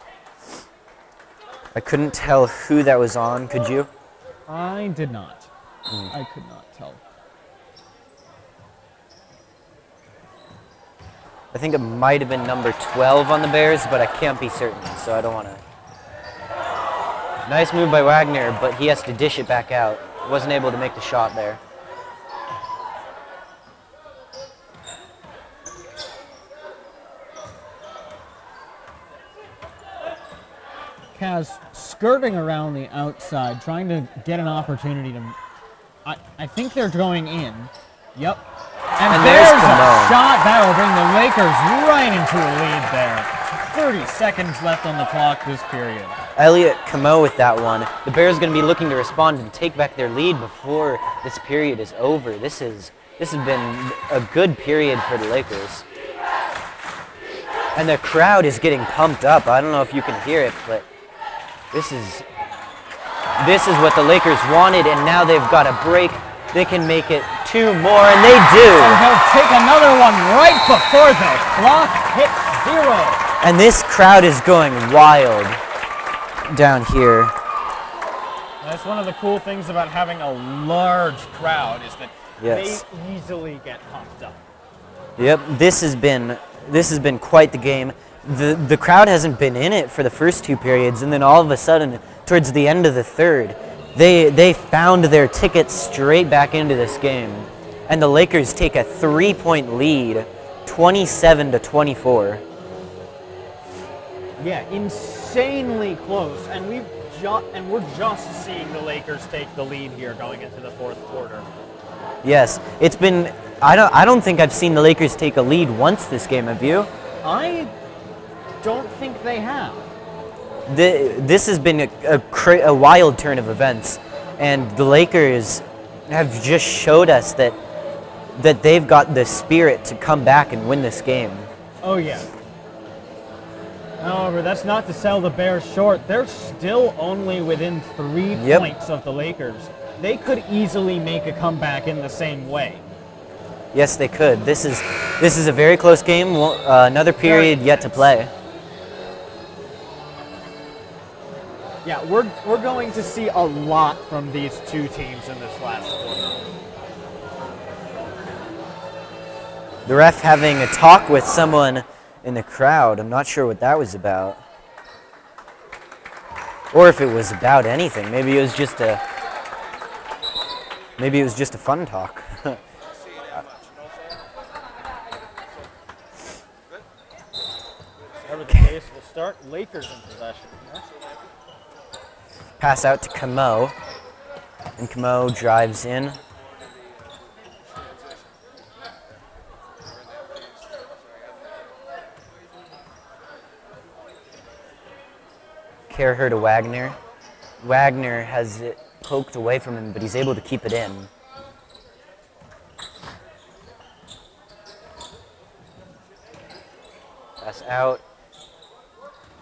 Speaker 2: I couldn't tell who that was on, could you?
Speaker 1: I did not. I could not tell.
Speaker 2: I think it might have been number 12 on the Bears, but I can't be certain, so I don't want to. Nice move by Wagner, but he has to dish it back out. Wasn't able to make the shot there.
Speaker 1: Kaz skirting around the outside, trying to get an opportunity to. I think they're going in. Yep. And there's a shot that will bring the Lakers right into a lead there. 30 seconds left on the clock this period.
Speaker 2: Elliot Camo with that one. The Bears are going to be looking to respond and take back their lead before this period is over. This is This has been a good period for the Lakers. And the crowd is getting pumped up. I don't know if you can hear it, but this is what the Lakers wanted, and now they've got a break. They can make it 2 more, and they do.
Speaker 1: And he'll take another one right before the clock hits 0.
Speaker 2: And this crowd is going wild down here.
Speaker 1: That's one of the cool things about having a large crowd is that
Speaker 2: Yes.
Speaker 1: they easily get pumped up.
Speaker 2: Yep, this has been quite the game. The crowd hasn't been in it for the first 2 periods, and then all of a sudden, towards the end of the third, they found their ticket straight back into this game, and the Lakers take a 3-point lead, 27-24.
Speaker 1: Yeah, insanely close, and we're just seeing the Lakers take the lead here going into the fourth quarter.
Speaker 2: Yes, it's been. I don't think I've seen the Lakers take a lead once this game. Have you?
Speaker 1: I don't think they have.
Speaker 2: This has been a wild turn of events, and the Lakers have just showed us that they've got the spirit to come back and win this game.
Speaker 1: Oh yeah. However, that's not to sell the Bears short. They're still only within 3 points of the Lakers. They could easily make a comeback in the same way.
Speaker 2: Yes, they could. This is a very close game. Another period yet to play.
Speaker 1: Yeah, we're going to see a lot from these two teams in this last quarter.
Speaker 2: The ref having a talk with someone in the crowd. I'm not sure what that was about. Or if it was about anything. Maybe it was just a fun talk.
Speaker 1: Whatever the case, we'll start Lakers in possession here.
Speaker 2: Pass out to Camo, and Camo drives in. Kerr to Wagner. Wagner has it poked away from him, but he's able to keep it in. Pass out.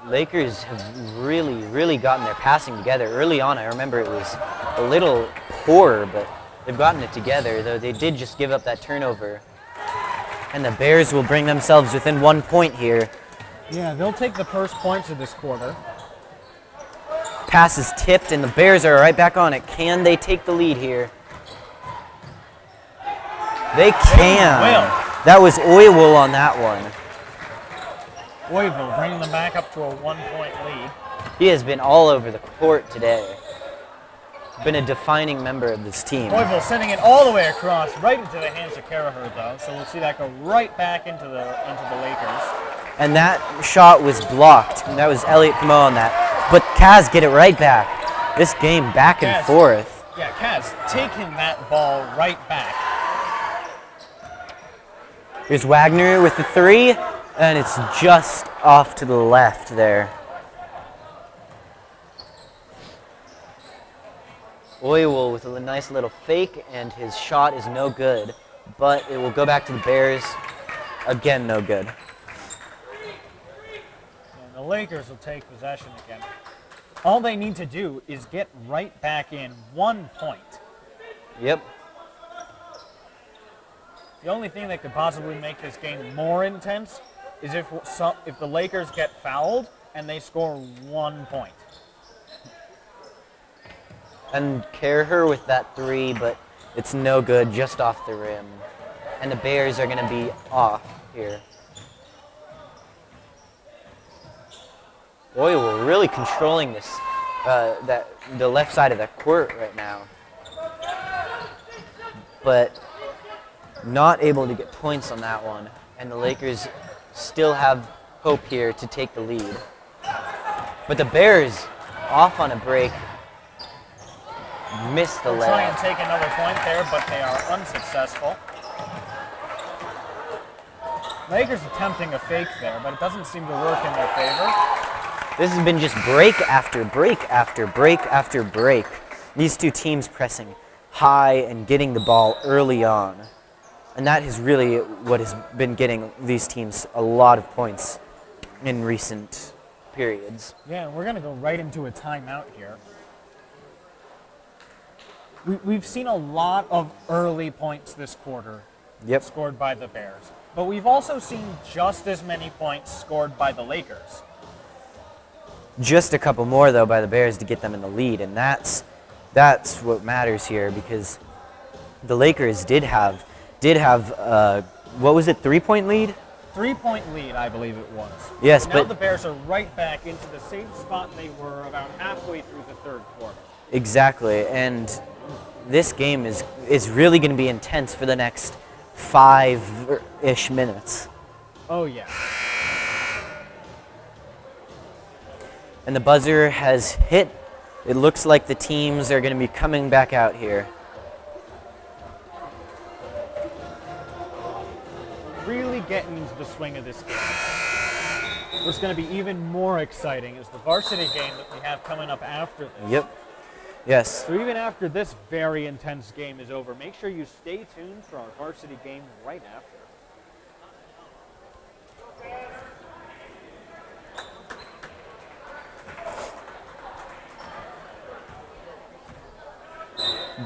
Speaker 2: Lakers have really gotten their passing together. Early on, I remember it was a little poor, but they've gotten it together, though they did just give up that turnover. And the Bears will bring themselves within 1 point here.
Speaker 1: Yeah, they'll take the first points of this quarter.
Speaker 2: Pass is tipped, and the Bears are right back on it. Can they take the lead here? They can. That was Oywell on that one.
Speaker 1: Oywell bringing them back up to a 1-point lead.
Speaker 2: He has been all over the court today. Been a defining member of this team.
Speaker 1: Oywell sending it all the way across, right into the hands of Kerr, though. So we'll see that go right back into the Lakers.
Speaker 2: And that shot was blocked. And that was Elliot Camo on that. But Kaz get it right back. This game back and forth.
Speaker 1: Yeah, Kaz taking that ball right back.
Speaker 2: Here's Wagner with the 3, and it's just off to the left there. Oywell with a nice little fake, and his shot is no good. But it will go back to the Bears. Again, no good.
Speaker 1: And the Lakers will take possession again. All they need to do is get right back in 1 point.
Speaker 2: Yep.
Speaker 1: The only thing that could possibly make this game more intense is if the Lakers get fouled and they score 1 point.
Speaker 2: And Kerr with that 3, but it's no good, just off the rim. And the Bears are going to be off here. Oywell really controlling this, the left side of the court right now. But not able to get points on that one. And the Lakers still have hope here to take the lead. But the Bears, off on a break, missed the layup.
Speaker 1: Try and take another point there, but they are unsuccessful. Lakers attempting a fake there, but it doesn't seem to work in their favor.
Speaker 2: This has been just break after break after break after break. These two teams pressing high and getting the ball early on. And that is really what has been getting these teams a lot of points in recent periods.
Speaker 1: Yeah, we're going to go right into a timeout here. We've seen a lot of early points this quarter scored by the Bears, but we've also seen just as many points scored by the Lakers.
Speaker 2: Just a couple more, though, by the Bears to get them in the lead, and that's what matters here, because the Lakers did have what was it, 3-point lead?
Speaker 1: 3-point lead, I believe it was.
Speaker 2: Yes,
Speaker 1: now
Speaker 2: but
Speaker 1: the Bears are right back into the same spot they were about halfway through the third quarter.
Speaker 2: Exactly, and this game is really going to be intense for the next 5-ish minutes.
Speaker 1: Oh, yeah.
Speaker 2: And the buzzer has hit. It looks like the teams are going to be coming back out here.
Speaker 1: Really getting into the swing of this game. What's going to be even more exciting is the varsity game that we have coming up after this.
Speaker 2: Yep. Yes.
Speaker 1: So even after this very intense game is over, make sure you stay tuned for our varsity game right after.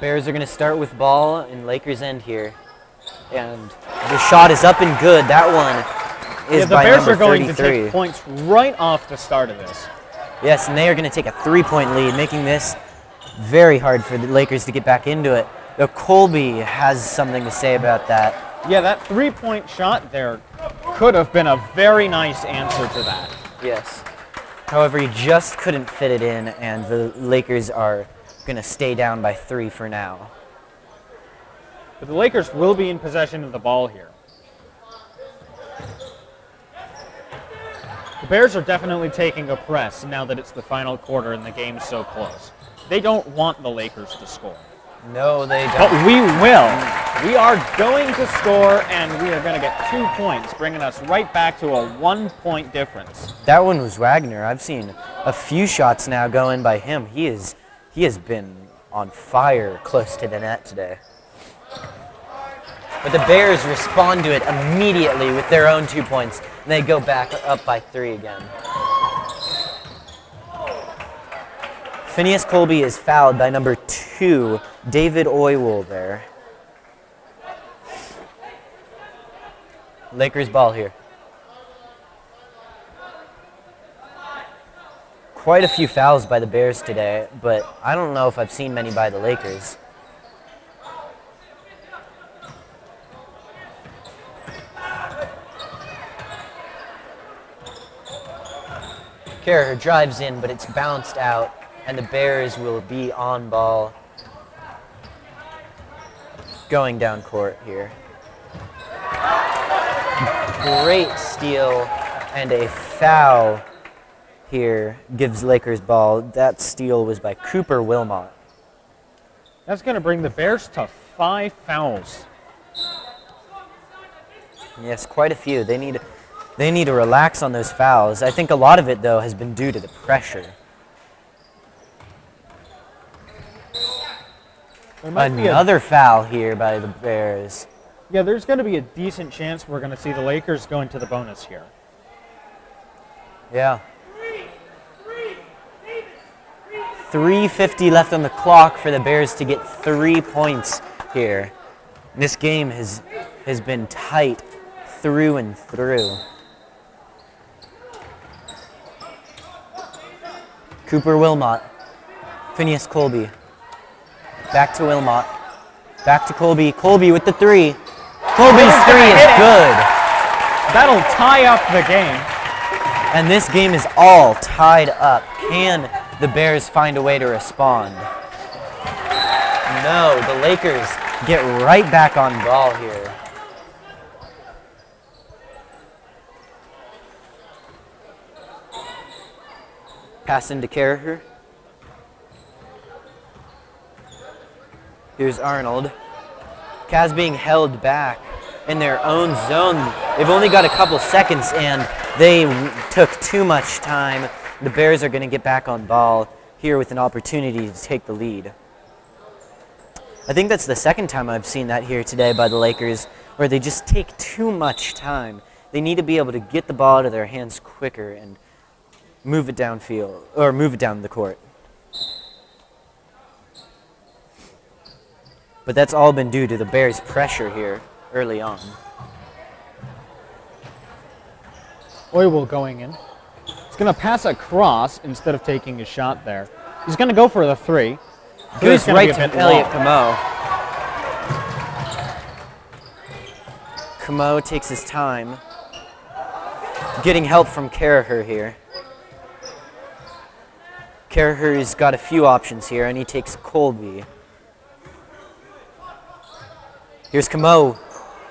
Speaker 2: Bears are going to start with ball in Lakers' end here. And the shot is up and good. That one is
Speaker 1: the
Speaker 2: by
Speaker 1: Bears
Speaker 2: number
Speaker 1: are going
Speaker 2: 33.
Speaker 1: to take points right off the start of this.
Speaker 2: Yes, and they are going to take a 3-point lead, making this very hard for the Lakers to get back into it. Though Colby has something to say about that.
Speaker 1: Yeah, that 3-point shot there could have been a very nice answer to that.
Speaker 2: Yes. However, he just couldn't fit it in, and the Lakers are going to stay down by 3 for now.
Speaker 1: But the Lakers will be in possession of the ball here. The Bears are definitely taking a press now that it's the final quarter and the game's so close. They don't want the Lakers to score.
Speaker 2: No, they don't.
Speaker 1: But we will. We are going to score, and we are going to get 2 points, bringing us right back to a 1-point difference.
Speaker 2: That one was Wagner. I've seen a few shots now go in by him. He has been on fire close to the net today. But the Bears respond to it immediately with their own 2 points, and they go back up by 3 again. Phineas Colby is fouled by number 2, David Oywell there. Lakers ball here. Quite a few fouls by the Bears today, but I don't know if I've seen many by the Lakers. Carrier drives in, but it's bounced out, and the Bears will be on ball going down court here. Great steal, and a foul here gives Lakers ball. That steal was by Cooper Wilmot.
Speaker 1: That's going to bring the Bears to 5 fouls.
Speaker 2: Yes, quite a few. They need to relax on those fouls. I think a lot of it, though, has been due to the pressure. Another foul here by the Bears.
Speaker 1: Yeah, there's going to be a decent chance we're going to see the Lakers go into the bonus here.
Speaker 2: Yeah. 3:50 left on the clock for the Bears to get 3 points here. This game has been tight through and through. Cooper Wilmot, Phineas Colby, back to Wilmot, back to Colby, Colby with the 3. Colby's 3 is good.
Speaker 1: That'll tie up the game.
Speaker 2: And this game is all tied up. Can the Bears find a way to respond? No, the Lakers get right back on ball here. Pass into Carrier. Here's Arnold. Cavs being held back in their own zone. They've only got a couple seconds, and they took too much time. The Bears are going to get back on ball here with an opportunity to take the lead. I think that's the second time I've seen that here today by the Lakers, where they just take too much time. They need to be able to get the ball out of their hands quicker and move it downfield, or move it down the court. But that's all been due to the Bears' pressure here early on.
Speaker 1: Oywell going in. He's going to pass across instead of taking a shot there. He's going to go for the 3.
Speaker 2: Goes right to Elliot Camo. Camo takes his time. Getting help from Caraher here. Caraher's got a few options here, and he takes Colby. Here's Camo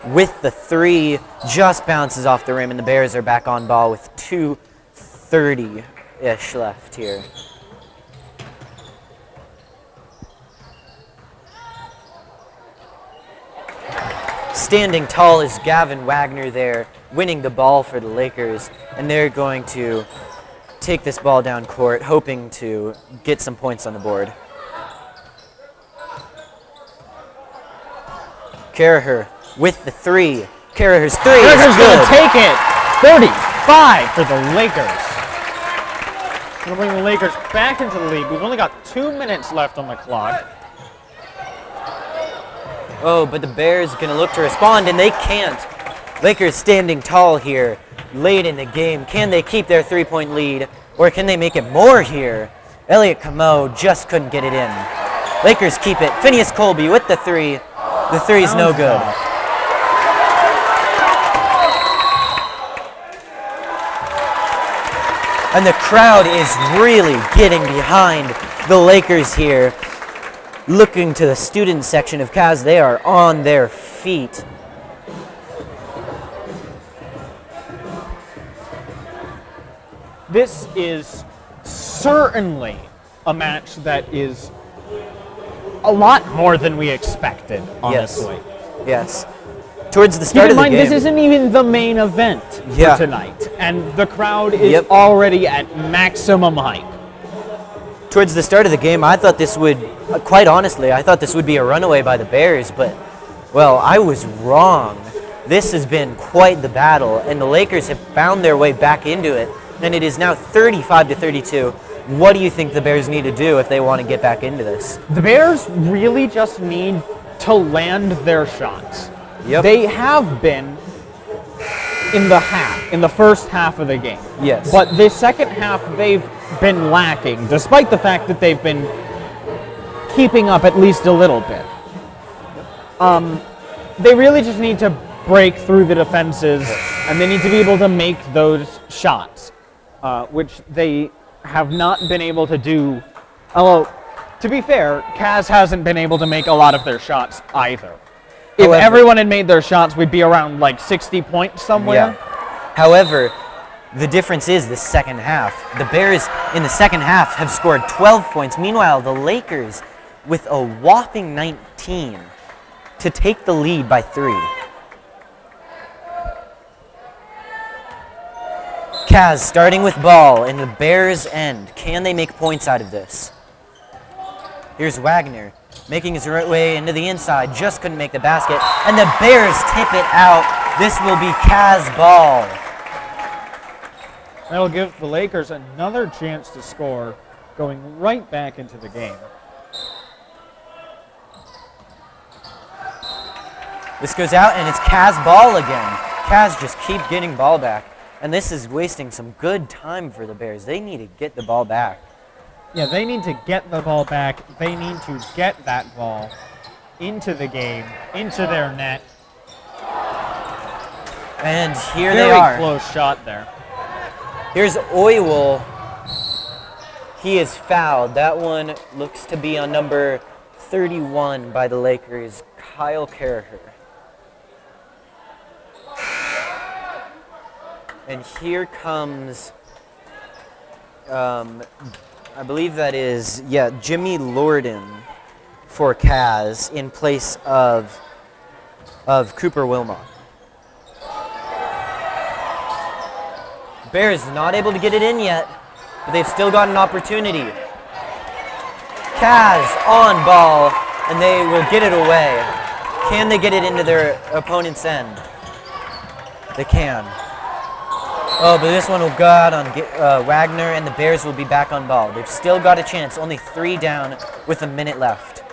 Speaker 2: with the 3, just bounces off the rim, and the Bears are back on ball with 2:30-ish left here. Standing tall is Gavin Wagner there, winning the ball for the Lakers, and they're going to take this ball down court, hoping to get some points on the board. Caraher with the 3. Caraher's 3
Speaker 1: Caraher's
Speaker 2: is
Speaker 1: going
Speaker 2: good.
Speaker 1: to take it. 35 for the Lakers. Going to bring the Lakers back into the lead. We've only got 2 minutes left on the clock.
Speaker 2: Oh, but the Bears going to look to respond, and they can't. Lakers standing tall here late in the game. Can they keep their 3-point lead, or can they make it more here? Elliot Camo just couldn't get it in. Lakers keep it. Phineas Colby with the 3. The 3 is no good. And the crowd is really getting behind the Lakers here. Looking to the student section of Caz, they are on their feet.
Speaker 1: This is certainly a match that is a lot more than we expected, honestly.
Speaker 2: Yes. Towards the start
Speaker 1: Keep in
Speaker 2: of the
Speaker 1: mind,
Speaker 2: game.
Speaker 1: this isn't even the main event for tonight, and the crowd is already at maximum hype.
Speaker 2: Towards the start of the game, I thought this would, quite honestly, I thought this would be a runaway by the Bears, but, well, I was wrong. This has been quite the battle, and the Lakers have found their way back into it, and it is now 35-32. What do you think the Bears need to do if they want to get back into this?
Speaker 1: The Bears really just need to land their shots.
Speaker 2: Yep.
Speaker 1: They have been in the first half of the game.
Speaker 2: Yes.
Speaker 1: But the second half, they've been lacking, despite the fact that they've been keeping up at least a little bit. They really just need to break through the defenses, and they need to be able to make those shots, which they have not been able to do. Although, to be fair, Caz hasn't been able to make a lot of their shots either. If everyone had made their shots, we'd be around like 60 points somewhere.
Speaker 2: Yeah. However, the difference is the second half. The Bears in the second half have scored 12 points. Meanwhile, the Lakers with a whopping 19 to take the lead by 3. Caz starting with ball in the Bears' end. Can they make points out of this? Here's Wagner making his way into the inside. Just couldn't make the basket. And the Bears tip it out. This will be Caz ball.
Speaker 1: That'll give the Lakers another chance to score, going right back into the game.
Speaker 2: This goes out, and it's Caz ball again. Caz just keep getting ball back. And this is wasting some good time for the Bears. They need to get the ball back.
Speaker 1: Yeah, they need to get the ball back. They need to get that ball into the game, into their net.
Speaker 2: And here they are.
Speaker 1: Very close shot there.
Speaker 2: Here's Oywell. He is fouled. That one looks to be on number 31 by the Lakers, Kyle Caraher. And here comes, I believe that is, Jimmy Lorden for Caz in place of Cooper Wilmot. Bears not able to get it in yet, but they've still got an opportunity. Caz on ball, and they will get it away. Can they get it into their opponent's end? They can. Oh, but this one will go out on Wagner, and the Bears will be back on ball. They've still got a chance. Only 3 down with a minute left.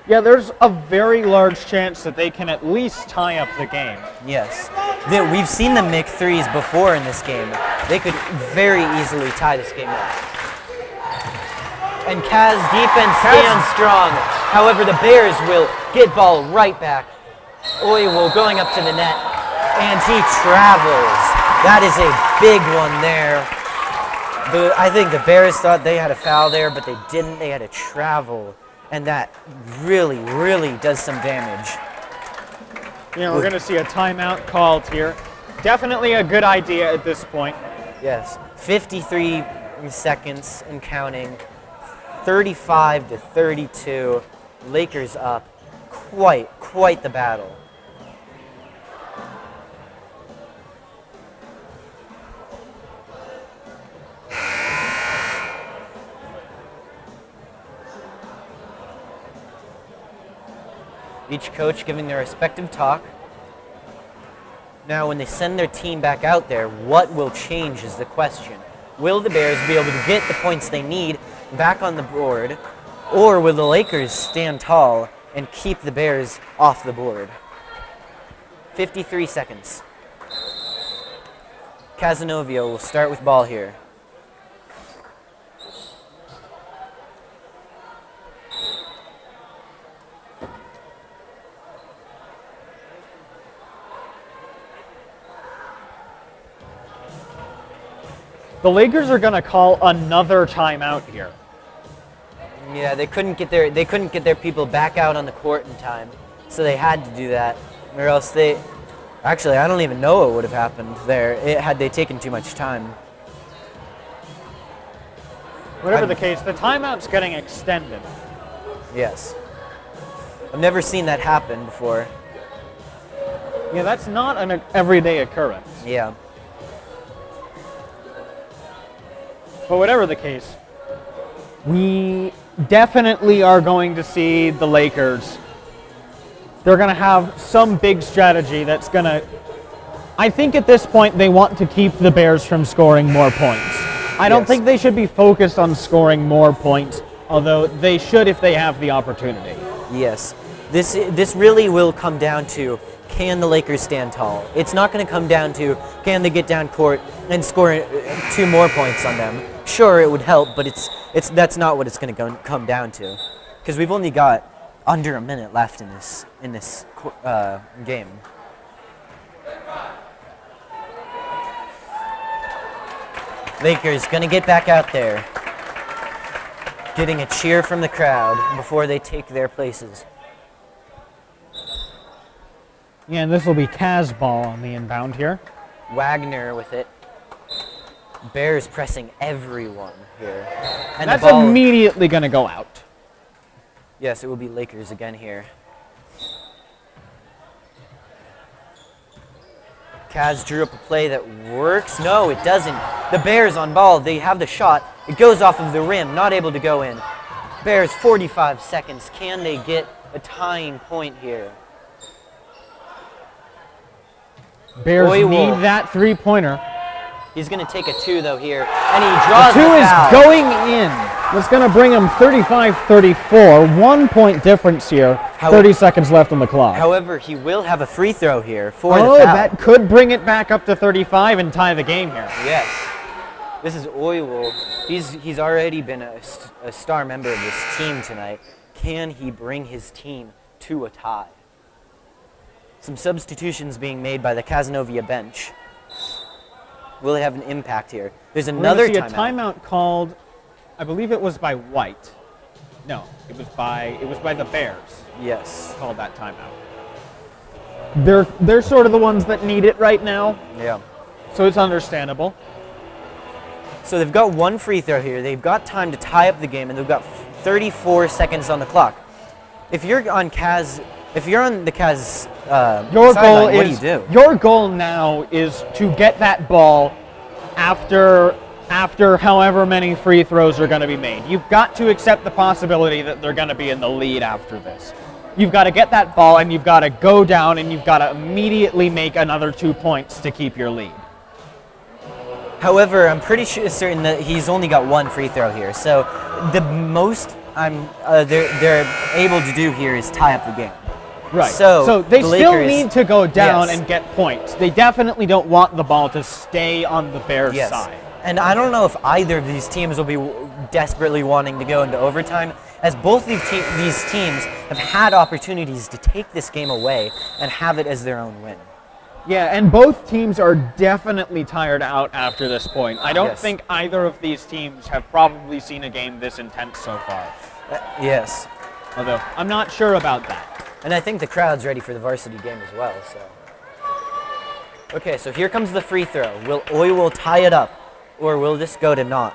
Speaker 1: Yeah, there's a very large chance that they can at least tie up the game.
Speaker 2: Yes. We've seen them make threes before in this game. They could very easily tie this game up. And Caz defense stands strong. However, the Bears will get ball right back. Oiwell going up to the net, and he travels. That is a big one there. I think the Bears thought they had a foul there, but they didn't. They had a travel, and that really, really does some damage.
Speaker 1: Yeah, we're going to see a timeout called here. Definitely a good idea at this point.
Speaker 2: Yes, 53 seconds and counting. 35 to 32. Lakers up. Quite the battle. Each coach giving their respective talk. Now, when they send their team back out there, what will change is the question. Will the Bears be able to get the points they need back on the board, or will the Lakers stand tall and keep the Bears off the board? 53 seconds. Cazenovia will start with ball here.
Speaker 1: The Lakers are going to call another timeout here.
Speaker 2: Yeah, they couldn't get their people back out on the court in time, so they had to do that, or else they. Actually, I don't even know what would have happened there had they taken too much time.
Speaker 1: Whatever the case, the timeout's getting extended.
Speaker 2: Yes. I've never seen that happen before.
Speaker 1: Yeah, that's not an everyday occurrence.
Speaker 2: Yeah.
Speaker 1: But whatever the case, we definitely are going to see the Lakers. They're going to have some big strategy that's going to... I think at this point they want to keep the Bears from scoring more points. I don't think they should be focused on scoring more points, although they should if they have the opportunity.
Speaker 2: Yes. This really will come down to, can the Lakers stand tall? It's not going to come down to, can they get down court and score 2 more points on them? Sure, it would help, but that's not what it's going to come down to, because we've only got under a minute left in this game. Lakers going to get back out there, getting a cheer from the crowd before they take their places.
Speaker 1: Yeah, and this will be Caz ball on the inbound here.
Speaker 2: Wagner with it. Bears pressing everyone here. And
Speaker 1: that's
Speaker 2: the ball,
Speaker 1: immediately going to go out.
Speaker 2: Yes, it will be Lakers again here. Caz drew up a play that works. No, it doesn't. The Bears on ball. They have the shot. It goes off of the rim, not able to go in. Bears 45 seconds. Can they get a tying point here?
Speaker 1: Bears need that three-pointer.
Speaker 2: He's going to take a 2, though, here. And he draws
Speaker 1: the 2 is
Speaker 2: foul.
Speaker 1: going in. That's going to bring him 35-34. 1 point difference here. 30 seconds left on the clock.
Speaker 2: However, he will have a free throw here for the foul.
Speaker 1: That could bring it back up to 35 and tie the game here.
Speaker 2: Yes. This is Oiwell. He's already been a star member of this team tonight. Can he bring his team to a tie? Some substitutions being made by the Cazenovia bench. Will it have an impact here? There's another
Speaker 1: timeout. A timeout called, I believe it was by White. No, it was by the Bears.
Speaker 2: Yes.
Speaker 1: Called that timeout. They're sort of the ones that need it right now.
Speaker 2: Yeah.
Speaker 1: So it's understandable.
Speaker 2: So they've got 1 free throw here. They've got time to tie up the game, and they've got 34 seconds on the clock. If you're on the Caz sideline, what do you do?
Speaker 1: Your goal now is to get that ball after after however many free throws are going to be made. You've got to accept the possibility that they're going to be in the lead after this. You've got to get that ball, and you've got to go down, and you've got to immediately make another 2 points to keep your lead.
Speaker 2: However, I'm pretty certain that he's only got one free throw here. So the most they're able to do here is tie up the game.
Speaker 1: Right.
Speaker 2: So
Speaker 1: they
Speaker 2: the
Speaker 1: still
Speaker 2: Lakers,
Speaker 1: need to go down
Speaker 2: yes.
Speaker 1: and get points. They definitely don't want the ball to stay on the Bears'
Speaker 2: yes.
Speaker 1: side.
Speaker 2: And I don't know if either of these teams will be desperately wanting to go into overtime, as both these teams have had opportunities to take this game away and have it as their own win.
Speaker 1: Yeah, and both teams are definitely tired out after this point. I don't
Speaker 2: Yes.
Speaker 1: think either of these teams have probably seen a game this intense so far.
Speaker 2: Yes.
Speaker 1: Although, I'm not sure about that.
Speaker 2: And I think the crowd's ready for the varsity game as well. So, okay, so here comes the free throw. Will Oil tie it up, or will this go to naught?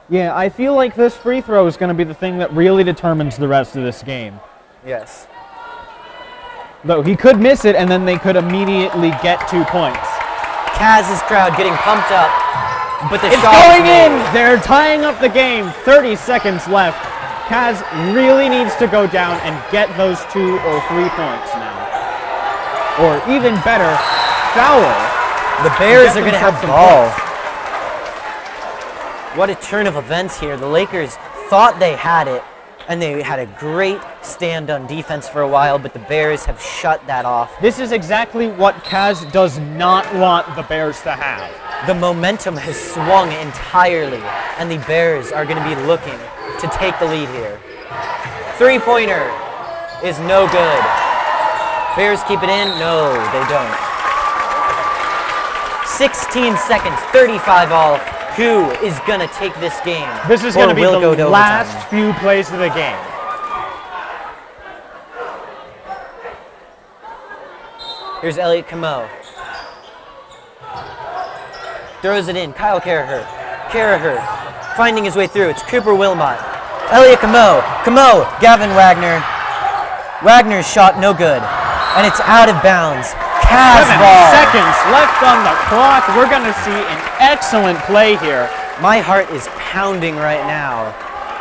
Speaker 1: Yeah, I feel like this free throw is going to be the thing that really determines the rest of this game.
Speaker 2: Yes.
Speaker 1: Though he could miss it, and then they could immediately get 2 points.
Speaker 2: Kaz's crowd getting pumped up, but the
Speaker 1: It's
Speaker 2: shot
Speaker 1: going in! They're tying up the game. 30 seconds left. Kaz really needs to go down and get those 2 or 3 points now. Or even better, foul.
Speaker 2: The Bears are going to
Speaker 1: themselves
Speaker 2: have the
Speaker 1: some
Speaker 2: ball. What a turn of events here. The Lakers thought they had it, and they had a great stand on defense for a while, but the Bears have shut that off.
Speaker 1: This is exactly what Kaz does not want the Bears to have.
Speaker 2: The momentum has swung entirely, and the Bears are going to be looking to take the lead here. Three-pointer is no good. Bears keep it in? No, they don't. 16 seconds, 35 all. Who is going to take this game?
Speaker 1: This is going to be
Speaker 2: will go
Speaker 1: the
Speaker 2: to
Speaker 1: last
Speaker 2: overtime?
Speaker 1: few plays of the game.
Speaker 2: Here's Elliot Camo. Throws it in. Kyle Caraher finding his way through. It's Cooper Wilmot. Elliot Camo. Gavin Wagner. Wagner's shot no good. And it's out of bounds. Caz
Speaker 1: 7
Speaker 2: ball.
Speaker 1: seconds left on the clock. We're going to see an excellent play here.
Speaker 2: My heart is pounding right now.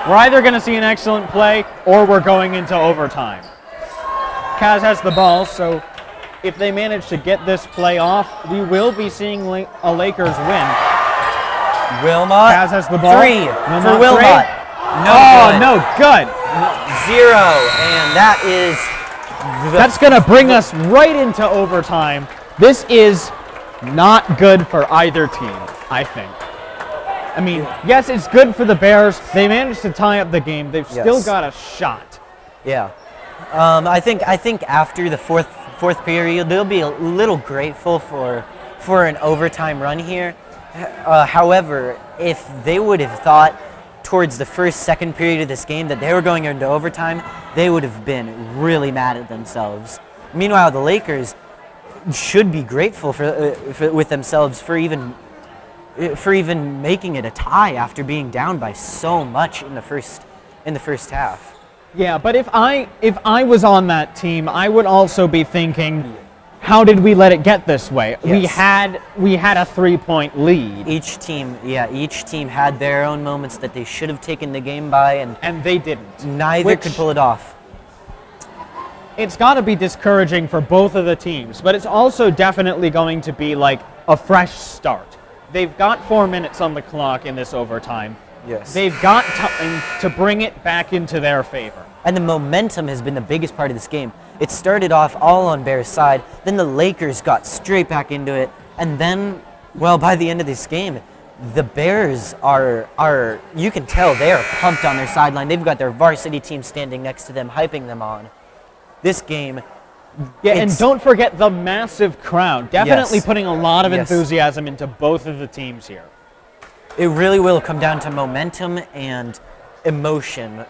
Speaker 1: We're either going to see an excellent play or we're going into overtime. Kaz has the ball, so if they manage to get this play off, we will be seeing a Lakers win.
Speaker 2: Wilmot.
Speaker 1: Kaz has the ball.
Speaker 2: 3 for Wilmot.
Speaker 1: No good.
Speaker 2: 0, and that is...
Speaker 1: That's going to bring us right into overtime. This is not good for either team, I think. I mean, yes, it's good for the Bears. They managed to tie up the game. They've still got a shot.
Speaker 2: Yeah. I think after the fourth period, they'll be a little grateful for an overtime run here. However, if they would have thought towards the second period of this game that they were going into overtime, they would have been really mad at themselves. Meanwhile, the Lakers should be grateful with themselves for even making it a tie after being down by so much in the first half.
Speaker 1: Yeah, but if I was on that team, I would also be thinking, how did we let it get this way?
Speaker 2: Yes.
Speaker 1: We had a 3-point lead.
Speaker 2: Each team had their own moments that they should have taken the game by,
Speaker 1: and they didn't.
Speaker 2: Neither could pull it off.
Speaker 1: It's got to be discouraging for both of the teams, but it's also definitely going to be like a fresh start. They've got 4 minutes on the clock in this overtime.
Speaker 2: Yes.
Speaker 1: They've got time to bring it back into their favor.
Speaker 2: And the momentum has been the biggest part of this game. It started off all on Bears' side, then the Lakers got straight back into it, and then, well, by the end of this game, the Bears are you can tell they are pumped on their sideline. They've got their varsity team standing next to them, hyping them on. This game...
Speaker 1: Yeah, and don't forget the massive crowd. Definitely putting a lot of enthusiasm into both of the teams here.
Speaker 2: It really will come down to momentum and emotion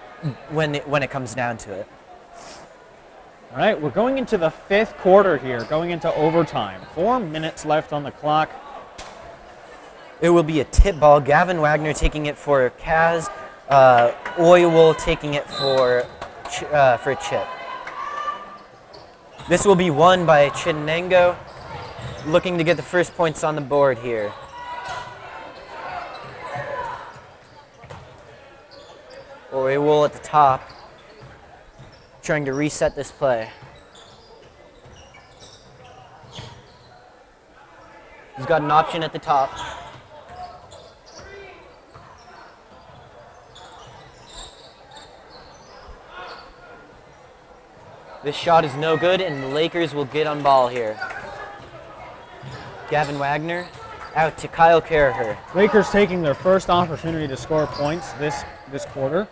Speaker 2: when it comes down to it.
Speaker 1: All right, we're going into the 5th quarter here, going into overtime. 4 minutes left on the clock.
Speaker 2: It will be a tip ball. Gavin Wagner taking it for Kaz. Oywell taking it for Chip. This will be won by Chittenango, looking to get the first points on the board here. Oriole at the top, trying to reset this play. He's got an option at the top. This shot is no good, and the Lakers will get on ball here. Gavin Wagner out to Kyle Carraher.
Speaker 1: Lakers taking their first opportunity to score points this quarter.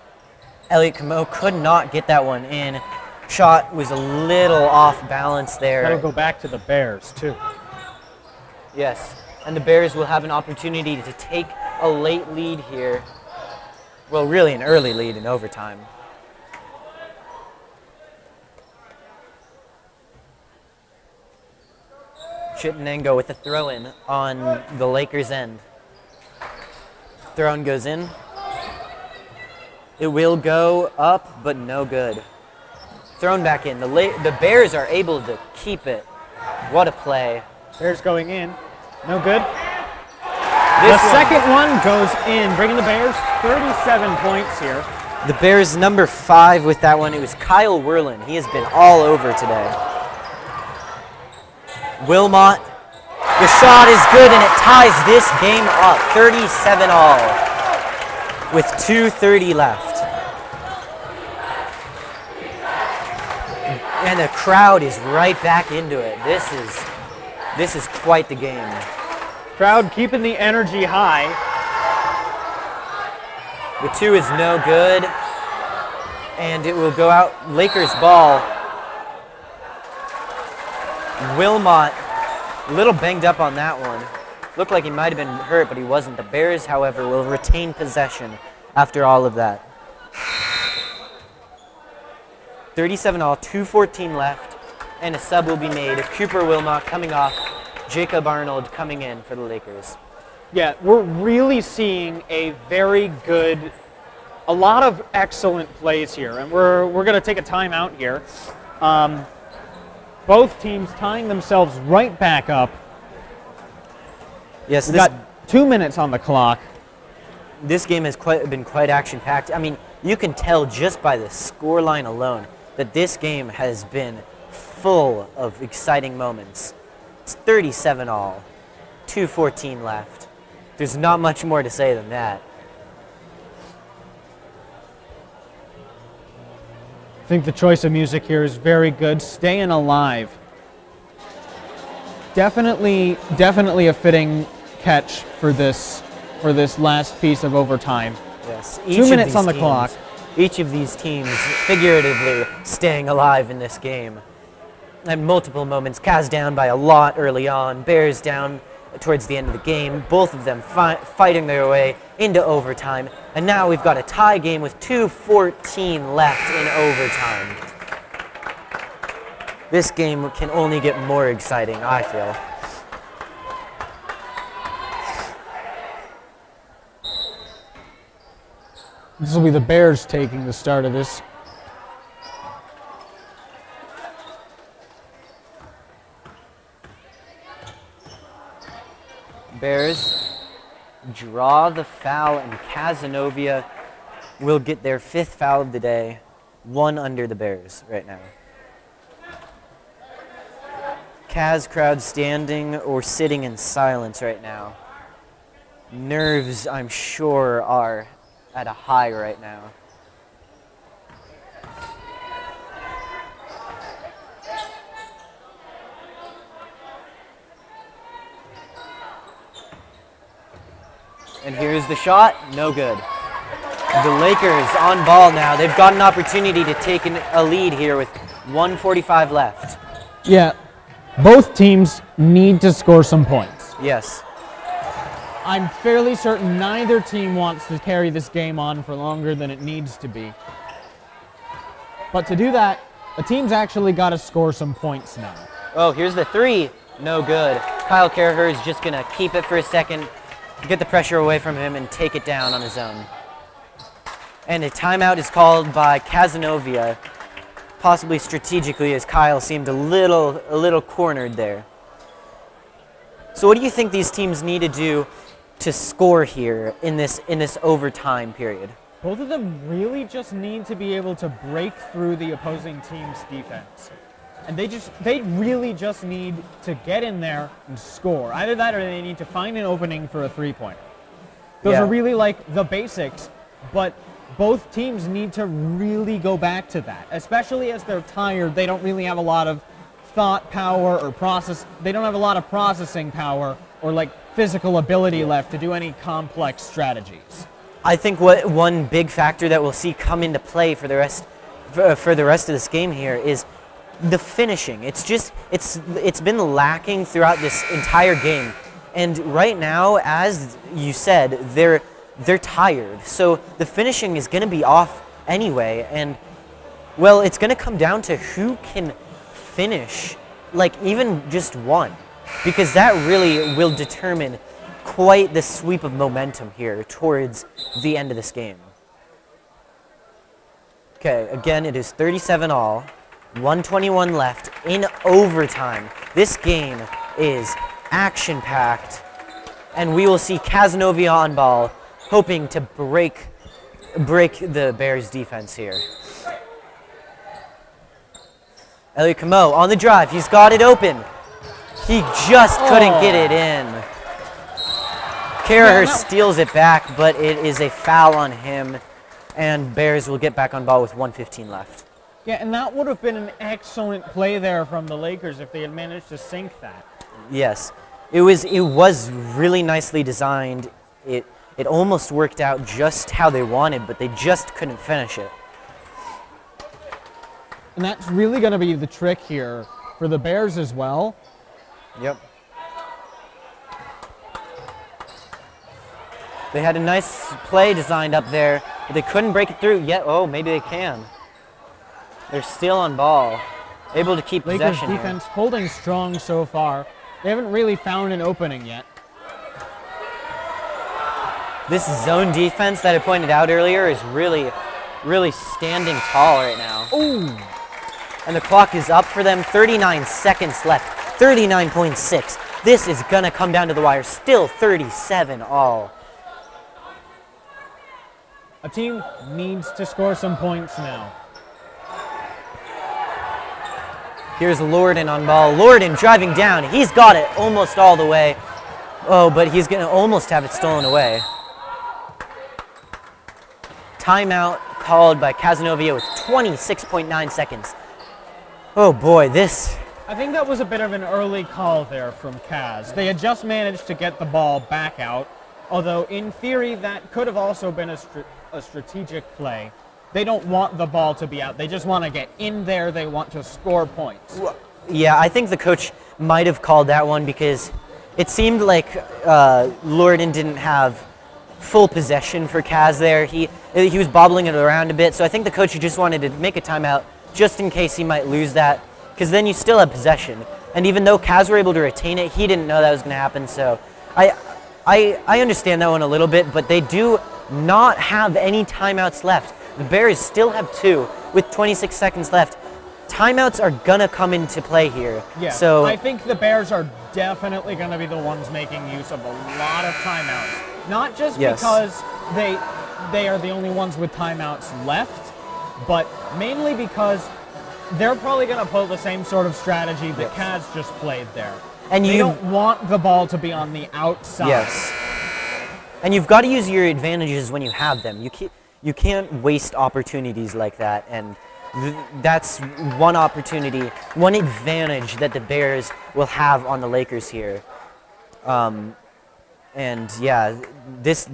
Speaker 2: Elliot Camo could not get that one in. Shot was a little off balance there.
Speaker 1: That'll go back to the Bears, too.
Speaker 2: Yes, and the Bears will have an opportunity to take a late lead here. Well, really an early lead in overtime. Chittenango with a throw-in on the Lakers' end. Throw-in goes in. It will go up, but no good. Thrown back in. The Bears are able to keep it. What a play.
Speaker 1: Bears going in. No good. The second one goes in, bringing the Bears 37 points here.
Speaker 2: The Bears number 5 with that one. It was Kyle Werlin. He has been all over today. Wilmot, the shot is good, and it ties this game up, 37-all, with 2:30 left. And the crowd is right back into it. This is quite the game.
Speaker 1: Crowd keeping the energy high.
Speaker 2: The 2 is no good, and it will go out. Lakers ball. Wilmot, a little banged up on that one. Looked like he might have been hurt, but he wasn't. The Bears, however, will retain possession after all of that. 37-all, 2:14 left, and a sub will be made. Cooper Wilmot coming off, Jacob Arnold coming in for the Lakers.
Speaker 1: Yeah, we're really seeing a lot of excellent plays here, and we're going to take a timeout here. Both teams tying themselves right back up.
Speaker 2: Yes,
Speaker 1: We've got 2 minutes on the clock.
Speaker 2: This game has been quite action-packed. I mean, you can tell just by the scoreline alone that this game has been full of exciting moments. It's 37-all, 2:14 left. There's not much more to say than that.
Speaker 1: I think the choice of music here is very good. Staying Alive. Definitely a fitting catch for this last piece of overtime.
Speaker 2: Yes.
Speaker 1: 2 minutes on the clock.
Speaker 2: Each of these teams figuratively staying alive in this game. At multiple moments, Caz down by a lot early on, Bears down towards the end of the game, both of them fighting their way into overtime. And now we've got a tie game with 2:14 left in overtime. This game can only get more exciting, I feel.
Speaker 1: This will be the Bears taking the start of this.
Speaker 2: Bears draw the foul, and Cazenovia will get their 5th foul of the day, 1 under the Bears right now. Caz crowd standing or sitting in silence right now. Nerves, I'm sure, are at a high right now. And here's the shot, no good. The Lakers on ball now. They've got an opportunity to take a lead here with 1:45 left.
Speaker 1: Yeah, both teams need to score some points.
Speaker 2: Yes.
Speaker 1: I'm fairly certain neither team wants to carry this game on for longer than it needs to be. But to do that, a team's actually got to score some points now.
Speaker 2: Oh, here's the 3, no good. Kyle Carraher is just gonna keep it for a second, get the pressure away from him, and take it down on his own. And a timeout is called by Cazenovia, possibly strategically, as Kyle seemed a little cornered there. So what do you think these teams need to do to score here in this overtime period?
Speaker 1: Both of them really just need to be able to break through the opposing team's defense. And they really just need to get in there and score. Either that or they need to find an opening for a three-pointer. Those are really like the basics, but both teams need to really go back to that, especially as they're tired. They don't really have a lot of thought power or they don't have a lot of processing power or like physical ability left to do any complex strategies.
Speaker 2: I think one big factor that we'll see come into play for the rest of this game here is the finishing. It's been lacking throughout this entire game, and right now, as you said, they're tired. So the finishing is going to be off anyway, and well, it's going to come down to who can finish, like even just one, because that really will determine quite the sweep of momentum here towards the end of this game. Okay, again, it is 37 all, 121 left in overtime. This game is action-packed, and we will see Cazenovia on ball, hoping to break the Bears' defense here. Elliot Camo on the drive. He's got it open. He just couldn't get it in. Carraher steals it back, but it is a foul on him, and Bears will get back on ball with 1:15 left.
Speaker 1: Yeah, and that would have been an excellent play there from the Lakers if they had managed to sink that.
Speaker 2: Yes, it was really nicely designed. It almost worked out just how they wanted, but they just couldn't finish it.
Speaker 1: And that's really going to be the trick here for the Bears as well.
Speaker 2: Yep. They had a nice play designed up there, but they couldn't break it through yet. Oh, maybe they can. They're still on ball, able to keep possession
Speaker 1: Lakers defense
Speaker 2: here.
Speaker 1: holding strong so far. They haven't really found an opening yet.
Speaker 2: This zone defense that I pointed out earlier is really standing tall right now.
Speaker 1: Ooh.
Speaker 2: And the clock is up for them. 39 seconds left. 39.6. This is going to come down to the wire. Still 37 all.
Speaker 1: A team needs to score some points now.
Speaker 2: Here's Lorden on ball. Lorden driving down. He's got it almost all the way. Oh, but he's going to almost have it stolen away. Timeout called by Cazenovia with 26.9 seconds. Oh boy, this...
Speaker 1: I think that was a bit of an early call there from Kaz. They had just managed to get the ball back out, although in theory that could have also been a strategic play. They don't want the ball to be out. They just want to get in there. They want to score points.
Speaker 2: Yeah, I think the coach might have called that one because it seemed like Lorden didn't have full possession for Kaz there. He was bobbling it around a bit, so I think the coach just wanted to make a timeout just in case he might lose that, because then you still have possession. And even though Kaz were able to retain it, he didn't know that was going to happen, so I understand that one a little bit, but they do not have any timeouts left. The Bears still have 2 with 26 seconds left. Timeouts are going to come into play here.
Speaker 1: Yeah,
Speaker 2: so
Speaker 1: I think the Bears are definitely going to be the ones making use of a lot of timeouts. Not just because they are the only ones with timeouts left, but mainly because they're probably going to pull the same sort of strategy that Kaz just played there. And they don't want the ball to be on the outside.
Speaker 2: Yes. And you've got to use your advantages when you have them. You can't waste opportunities like that, and that's one opportunity, one advantage that the Bears will have on the Lakers here. And yeah, this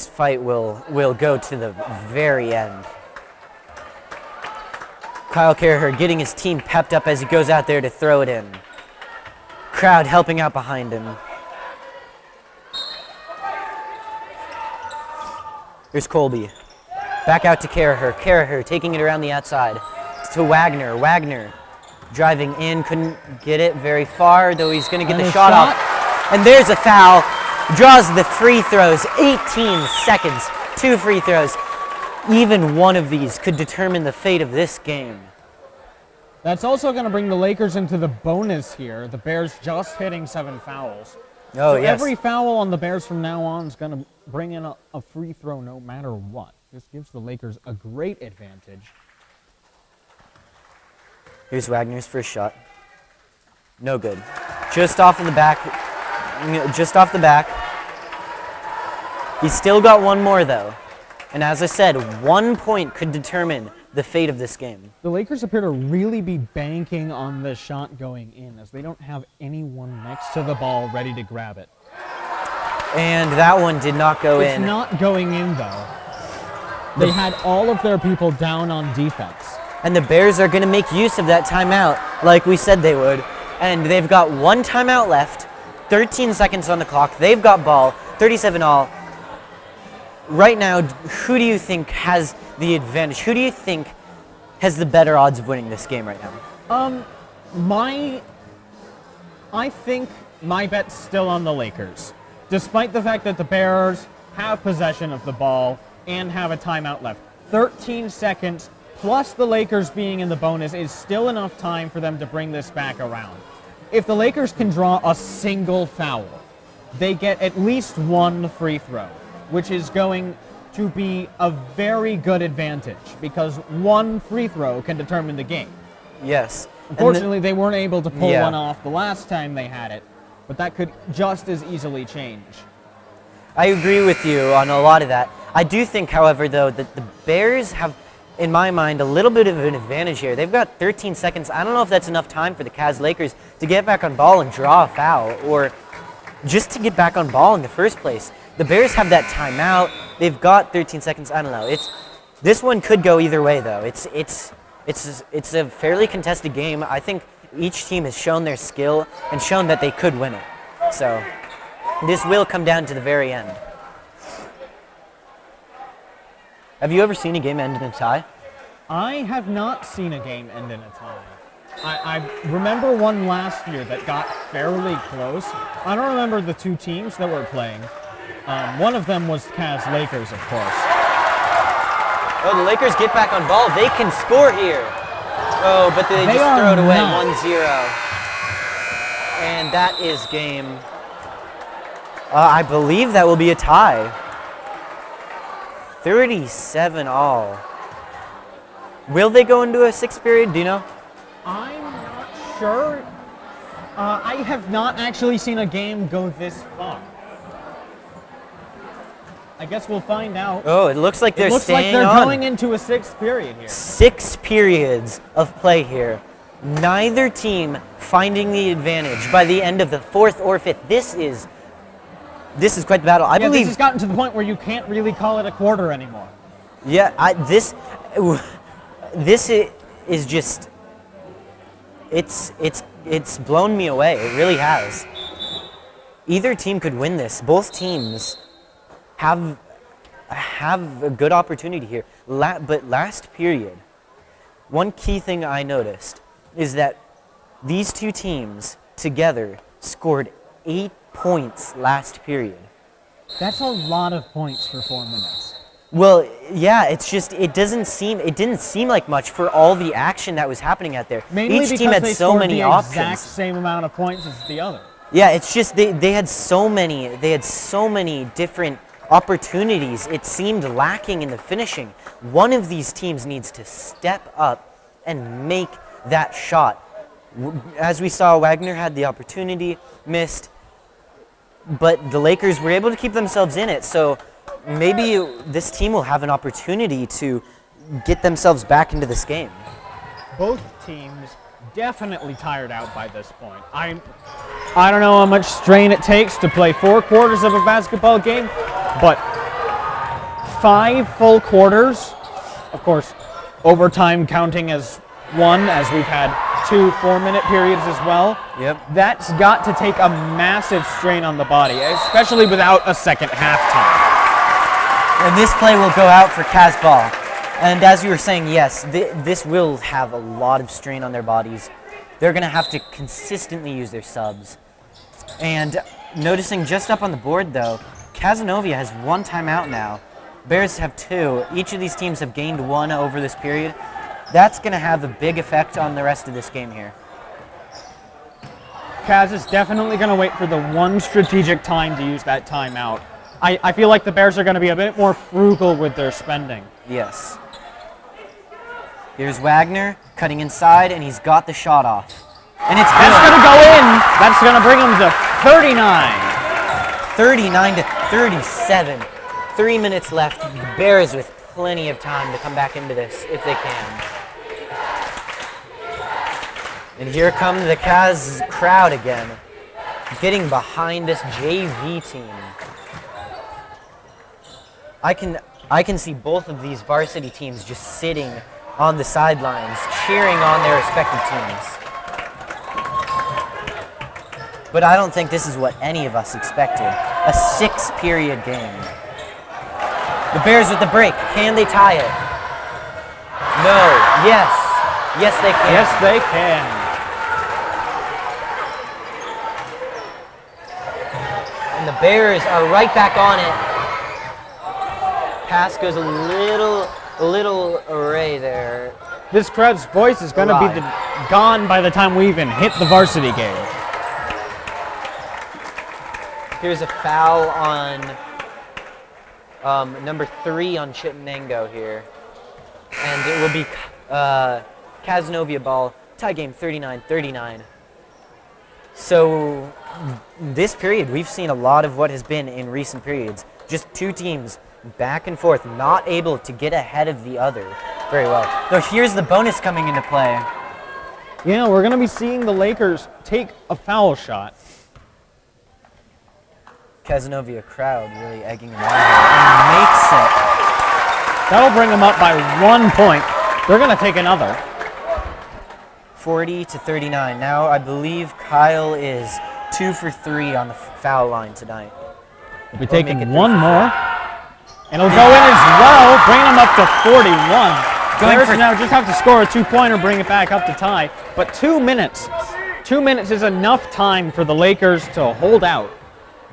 Speaker 2: fight will go to the very end. Kyle Carraher getting his team pepped up as he goes out there to throw it in. Crowd helping out behind him. Here's Colby. Back out to Carraher. Carraher taking it around the outside to Wagner. Wagner driving in, couldn't get it very far, though he's going to get the shot off. And there's a foul. Draws the free throws. 18 seconds. 2 free throws. Even one of these could determine the fate of this game.
Speaker 1: That's also going to bring the Lakers into the bonus here. The Bears just hitting 7 fouls.
Speaker 2: Oh,
Speaker 1: so
Speaker 2: yes.
Speaker 1: Every foul on the Bears from now on is going to bring in a free throw no matter what. This gives the Lakers a great advantage.
Speaker 2: Here's Wagner's first shot. No good. Just off of the back. Just off the back. He's still got one more, though. And as I said, 1 point could determine the fate of this game.
Speaker 1: The Lakers appear to really be banking on this shot going in, as they don't have anyone next to the ball ready to grab it.
Speaker 2: And that one did not go in.
Speaker 1: It's not going in, though. They had all of their people down on defense.
Speaker 2: And the Bears are going to make use of that timeout, like we said they would. And they've got one timeout left, 13 seconds on the clock. They've got ball, 37 all. Right now, who do you think has the advantage? Who do you think has the better odds of winning this game right now?
Speaker 1: I think my bet's still on the Lakers. Despite the fact that the Bears have possession of the ball and have a timeout left. 13 seconds plus the Lakers being in the bonus is still enough time for them to bring this back around. If the Lakers can draw a single foul, they get at least one free throw, which is going to be a very good advantage because one free throw can determine the game.
Speaker 2: Yes.
Speaker 1: Unfortunately, they weren't able to pull
Speaker 2: Yeah.
Speaker 1: one off the last time they had it, but that could just as easily change.
Speaker 2: I agree with you on a lot of that. I do think, however, though, that the Bears have, in my mind, a little bit of an advantage here. They've got 13 seconds. I don't know if that's enough time for the Cavs Lakers to get back on ball and draw a foul, or just to get back on ball in the first place. The Bears have that timeout. They've got 13 seconds. I don't know. This one could go either way, though. It's a fairly contested game. I think each team has shown their skill and shown that they could win it. So this will come down to the very end. Have you ever seen a game end in a tie?
Speaker 1: I have not seen a game end in a tie. I remember one last year that got fairly close. I don't remember the two teams that were playing. One of them was Cavs Lakers, of course.
Speaker 2: Oh, the Lakers get back on ball. They can score here. Oh, but they just throw it away, 1-0. And that is game. I believe that will be a tie. 37 all. Will they go into a sixth period? Do you know?
Speaker 1: I'm not sure. I have not actually seen a game go this far. I guess we'll find out.
Speaker 2: Oh, it looks like they're staying on.
Speaker 1: It looks like they're going into a sixth period here.
Speaker 2: 6 periods of play here. Neither team finding the advantage by the end of the fourth or fifth. This is quite the battle. I believe
Speaker 1: this has gotten to the point where you can't really call it a quarter anymore.
Speaker 2: Yeah, this is just it's blown me away. It really has. Either team could win this. Both teams have a good opportunity here. But last period, one key thing I noticed is that these two teams together scored 8 points last period.
Speaker 1: That's a lot of points for 4 minutes.
Speaker 2: Well, yeah, it's just it didn't seem like much for all the action that was happening out there.
Speaker 1: Mainly
Speaker 2: Each
Speaker 1: because
Speaker 2: team had
Speaker 1: they
Speaker 2: so
Speaker 1: scored
Speaker 2: many
Speaker 1: the
Speaker 2: options.
Speaker 1: exact same amount of points as the other.
Speaker 2: Yeah, it's just they had so many different opportunities. It seemed lacking in the finishing. One of these teams needs to step up and make that shot. As we saw, Wagner had the opportunity, missed, but the Lakers were able to keep themselves in it. So maybe this team will have an opportunity to get themselves back into this game.
Speaker 1: Both teams definitely tired out by this point. I don't know how much strain it takes to play 4 quarters of a basketball game, but 5 full quarters, of course, overtime counting as 1, as we've had 2 4-minute periods as well.
Speaker 2: Yep.
Speaker 1: That's got to take a massive strain on the body, especially without a second halftime.
Speaker 2: And this play will go out for Cavs ball. And as you were saying, yes, this will have a lot of strain on their bodies. They're going to have to consistently use their subs. And noticing just up on the board, though, Cazenovia has 1 timeout now. Bears have 2. Each of these teams have gained 1 over this period. That's going to have a big effect on the rest of this game here.
Speaker 1: Cavs is definitely going to wait for the one strategic time to use that timeout I feel like the Bears are going to be a bit more frugal with their spending.
Speaker 2: Yes. Here's Wagner cutting inside, and he's got the shot off. And it's
Speaker 1: That's going to go in. That's going to bring them to 39.
Speaker 2: 39 to 37. 3 minutes left. The Bears with plenty of time to come back into this if they can. And here comes the Caz crowd again, getting behind this JV team. I can see both of these varsity teams just sitting on the sidelines, cheering on their respective teams. But I don't think this is what any of us expected. A 6-period game. The Bears with the break. Can they tie it? No. Yes. Yes, they can.
Speaker 1: Yes, they can.
Speaker 2: And the Bears are right back on it. Pass goes a little array there.
Speaker 1: This crowd's voice is going to be gone by the time we even hit the varsity game.
Speaker 2: Here's a foul on number 3 on Chittenango here. And it will be Cazenovia ball, tie game 39-39. So this period, we've seen a lot of what has been in recent periods. Just two teams back and forth, not able to get ahead of the other very well. So here's the bonus coming into play.
Speaker 1: Yeah, we're going to be seeing the Lakers take a foul shot.
Speaker 2: Cazenovia crowd really egging him on here, and makes it.
Speaker 1: That'll bring them up by 1 point. They're going to take another.
Speaker 2: 40-39. Now I believe Kyle is 2 for 3 on the foul line tonight.
Speaker 1: We'll be taking one more. And it'll go in as well, bringing them up to 41. Bears now just have to score a 2-pointer, bring it back up to tie. But 2 minutes. 2 minutes is enough time for the Lakers to hold out.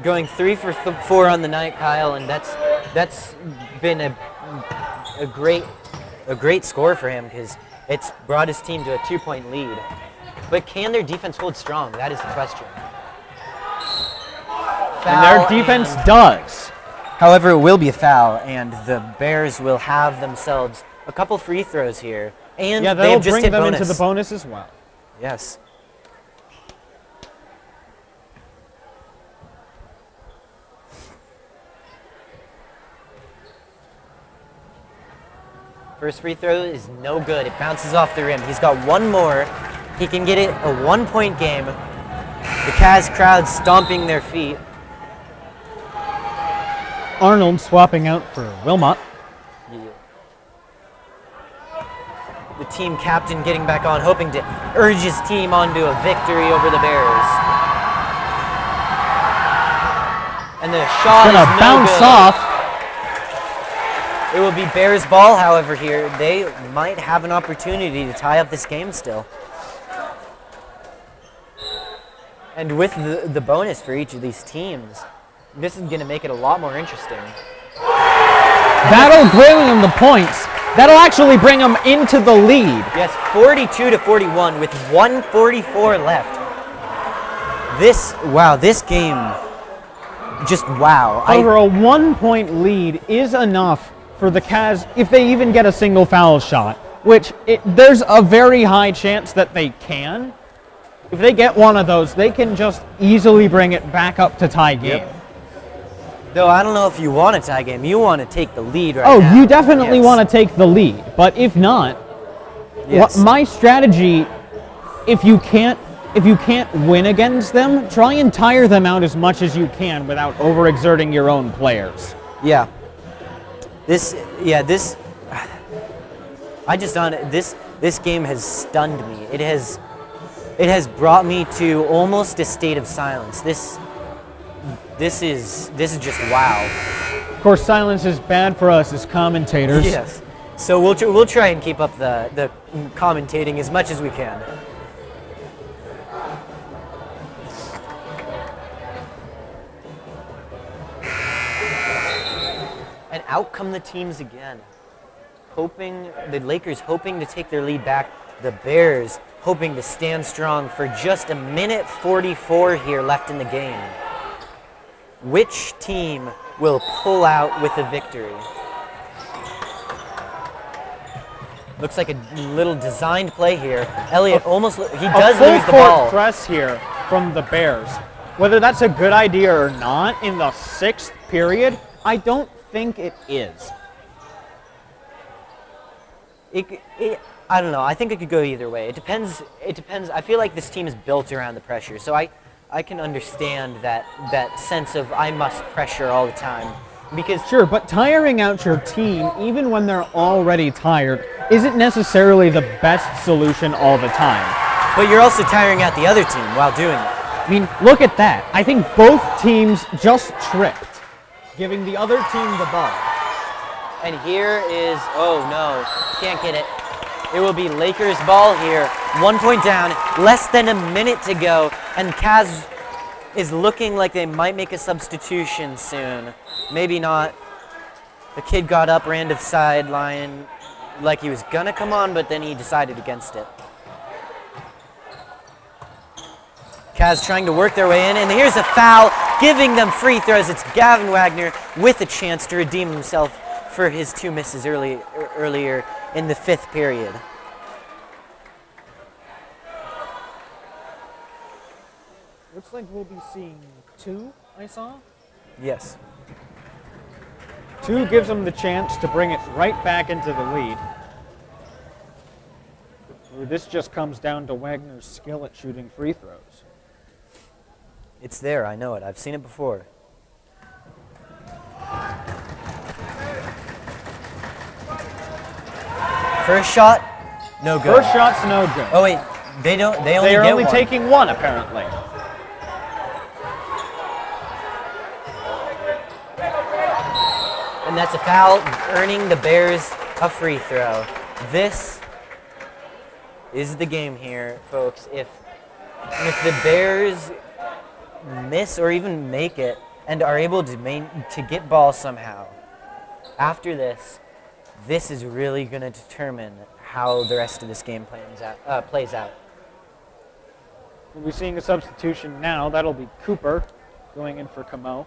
Speaker 2: Going 3 for 4 on the night, Kyle, and that's been a great score for him because it's brought his team to a 2-point lead. But can their defense hold strong? That is the question.
Speaker 1: And their defense does.
Speaker 2: However, it will be a foul, and the Bears will have themselves a couple free throws here. And
Speaker 1: yeah, they'll bring them into the bonus as well.
Speaker 2: Yes. First free throw is no good. It bounces off the rim. He's got one more. He can get it a 1-point game. The Caz crowd stomping their feet.
Speaker 1: Arnold swapping out for Wilmot.
Speaker 2: The team captain getting back on, hoping to urge his team onto a victory over the Bears. And the shot is no
Speaker 1: bounce
Speaker 2: good.
Speaker 1: off.
Speaker 2: It will be Bears ball, however, here. They might have an opportunity to tie up this game still. And with the bonus for each of these teams, this is going to make it a lot more interesting.
Speaker 1: That'll bring them the points. That'll actually bring them into the lead.
Speaker 2: Yes, 42-41 with 1:44 left. This game, just wow.
Speaker 1: However, a 1-point lead is enough for the Caz if they even get a single foul shot, which there's a very high chance that they can. If they get one of those, they can just easily bring it back up to tie game.
Speaker 2: Yep. Though I don't know if you want a tie game. You want to take the lead right now.
Speaker 1: Oh, you definitely want to take the lead. But if not, my strategy, if you can't win against them, try and tire them out as much as you can without overexerting your own players.
Speaker 2: Yeah. This game has stunned me. It has brought me to almost a state of silence. This is just wow.
Speaker 1: Of course, silence is bad for us as commentators.
Speaker 2: Yes. So we'll try and keep up the commentating as much as we can. And out come the teams again. The Lakers hoping to take their lead back. The Bears hoping to stand strong for just 1:44 here left in the game. which team will pull out with a victory. Looks like a little designed play here. Elliott almost, he does lose the ball.
Speaker 1: Press here from the Bears. Whether that's a good idea or not in the 6th period, I don't think it is.
Speaker 2: I don't know. I think it could go either way. It depends. I feel like this team is built around the pressure, so I can understand that sense of I must pressure all the time. Because
Speaker 1: sure, but tiring out your team, even when they're already tired, isn't necessarily the best solution all the time.
Speaker 2: But you're also tiring out the other team while doing it.
Speaker 1: I mean, look at that. I think both teams just tripped, giving the other team the ball.
Speaker 2: And here is, oh no, can't get it. It will be Lakers ball here. 1 point down, less than a minute to go, and Caz is looking like they might make a substitution soon. Maybe not. The kid got up, ran to the sideline like he was gonna come on, but then he decided against it. Caz trying to work their way in, and here's a foul, giving them free throws. It's Gavin Wagner with a chance to redeem himself for his 2 misses earlier in the 5th period.
Speaker 1: Looks like we'll be seeing 2, I saw.
Speaker 2: Yes.
Speaker 1: 2 gives them the chance to bring it right back into the lead. This just comes down to Wagner's skill at shooting free throws.
Speaker 2: It's there, I know it. I've seen it before. First shot, no good.
Speaker 1: First shot's no good.
Speaker 2: Oh wait, they only
Speaker 1: They're
Speaker 2: get
Speaker 1: only
Speaker 2: one.
Speaker 1: taking 1 apparently.
Speaker 2: And that's a foul, earning the Bears a free throw. This is the game here, folks. If the Bears miss or even make it and are able to get ball somehow, after this is really going to determine how the rest of this game plays out.
Speaker 1: We'll be seeing a substitution now. That'll be Cooper going in for Camo.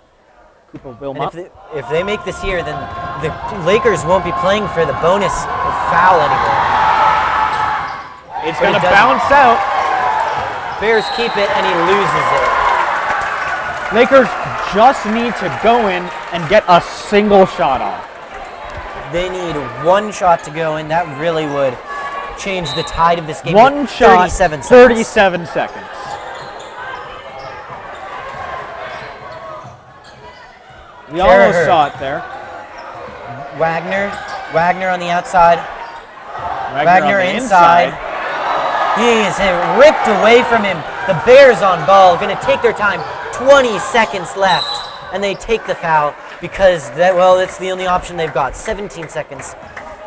Speaker 1: Cooper Wilmot.
Speaker 2: And if they make this here, then the Lakers won't be playing for the bonus foul anymore.
Speaker 1: It's going to bounce out.
Speaker 2: Bears keep it, and he loses it.
Speaker 1: Lakers just need to go in and get a single shot off.
Speaker 2: They need 1 shot to go in. That really would change the tide of this game.
Speaker 1: 1 shot,
Speaker 2: 37 seconds.
Speaker 1: 37 seconds. We almost saw it there.
Speaker 2: Wagner on the outside. Wagner
Speaker 1: on the
Speaker 2: inside. He is ripped away from him. The Bears on ball, going to take their time. 20 seconds left, and they take the foul because that's the only option they've got. 17 seconds.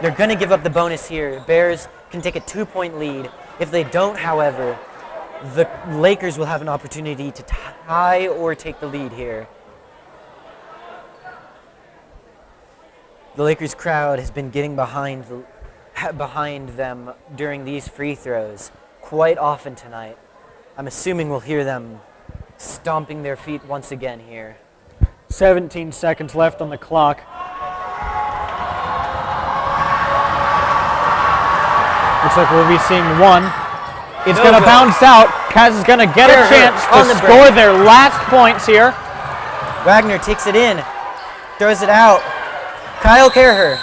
Speaker 2: They're going to give up the bonus here. Bears can take a 2-point lead. If they don't, however, the Lakers will have an opportunity to tie or take the lead here. The Lakers crowd has been getting behind them during these free throws quite often tonight. I'm assuming we'll hear them stomping their feet once again here.
Speaker 1: 17 seconds left on the clock. Looks like we'll be seeing 1. It's going to bounce out. Caz is going to get a chance to score their last points here.
Speaker 2: Wagner takes it in, throws it out. Kyle Kerher.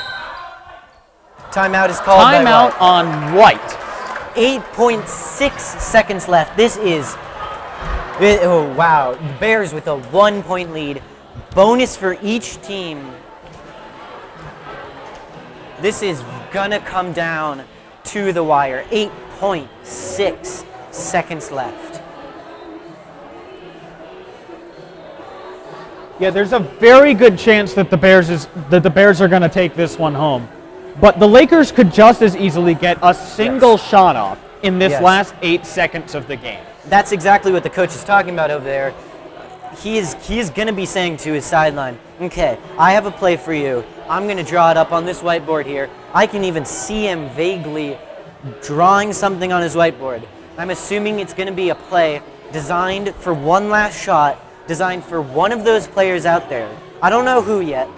Speaker 2: Timeout is called by White.
Speaker 1: Timeout on White.
Speaker 2: 8.6 seconds left. This is, oh wow, the Bears with a 1-point lead. Bonus for each team. This is gonna come down to the wire. 8.6 seconds left.
Speaker 1: Yeah, there's a very good chance that the Bears are going to take this one home. But the Lakers could just as easily get a single shot off in this last 8 seconds of the game.
Speaker 2: That's exactly what the coach is talking about over there. He is going to be saying to his sideline, okay, I have a play for you. I'm going to draw it up on this whiteboard here. I can even see him vaguely drawing something on his whiteboard. I'm assuming it's going to be a play designed for one last shot designed for one of those players out there. I don't know who yet,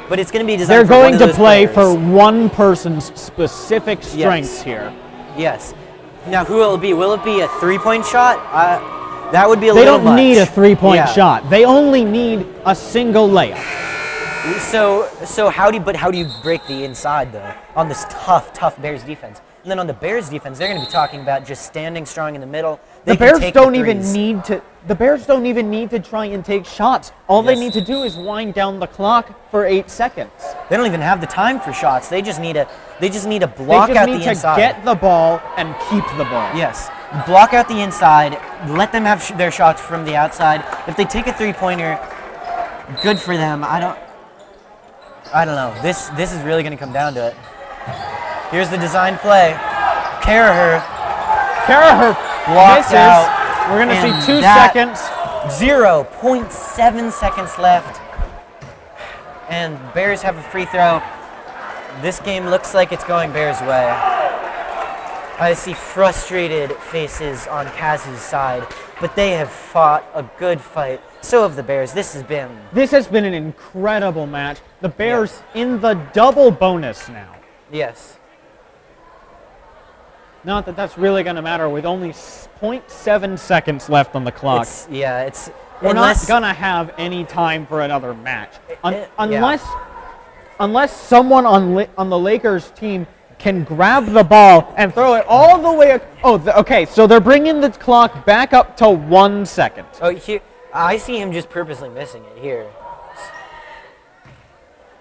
Speaker 2: but it's going to be designed
Speaker 1: They're
Speaker 2: for one
Speaker 1: going
Speaker 2: of
Speaker 1: to
Speaker 2: those
Speaker 1: play
Speaker 2: players.
Speaker 1: for one person's specific strengths here.
Speaker 2: Yes. Now, who will it be? Will it be a three-point shot? That would be a
Speaker 1: They
Speaker 2: little
Speaker 1: don't
Speaker 2: much.
Speaker 1: need a three-point
Speaker 2: Yeah.
Speaker 1: shot. They only need a single layup.
Speaker 2: So how do you break the inside though on this tough Bears defense? And then on the Bears defense, they're going to be talking about just standing strong in the middle.
Speaker 1: The Bears don't even need to. The Bears don't even need to try and take shots. All they need to do is wind down the clock for 8 seconds.
Speaker 2: They don't even have the time for shots. They just need to block
Speaker 1: They just
Speaker 2: out
Speaker 1: need
Speaker 2: the
Speaker 1: to
Speaker 2: inside.
Speaker 1: get the ball and keep the ball.
Speaker 2: Yes, block out the inside. Let them have their shots from the outside. If they take a three-pointer, good for them. I don't know. This is really going to come down to it. Here's the design play. Karaher
Speaker 1: misses.
Speaker 2: blocks out.
Speaker 1: We're going to
Speaker 2: and
Speaker 1: see 2
Speaker 2: that-
Speaker 1: seconds.
Speaker 2: 0.7 seconds left. And Bears have a free throw. This game looks like it's going Bears' way. I see frustrated faces on Kaz's side, but they have fought a good fight. So have the Bears. This has been
Speaker 1: an incredible match. The Bears in the double bonus now.
Speaker 2: Yes.
Speaker 1: Not that that's really going to matter with only 0.7 seconds left on the clock. We're not going to have any time for another match. Unless someone on the Lakers team can grab the ball and throw it all the way. Okay, so they're bringing the clock back up to 1 second.
Speaker 2: Oh, here I see him just purposely missing it here.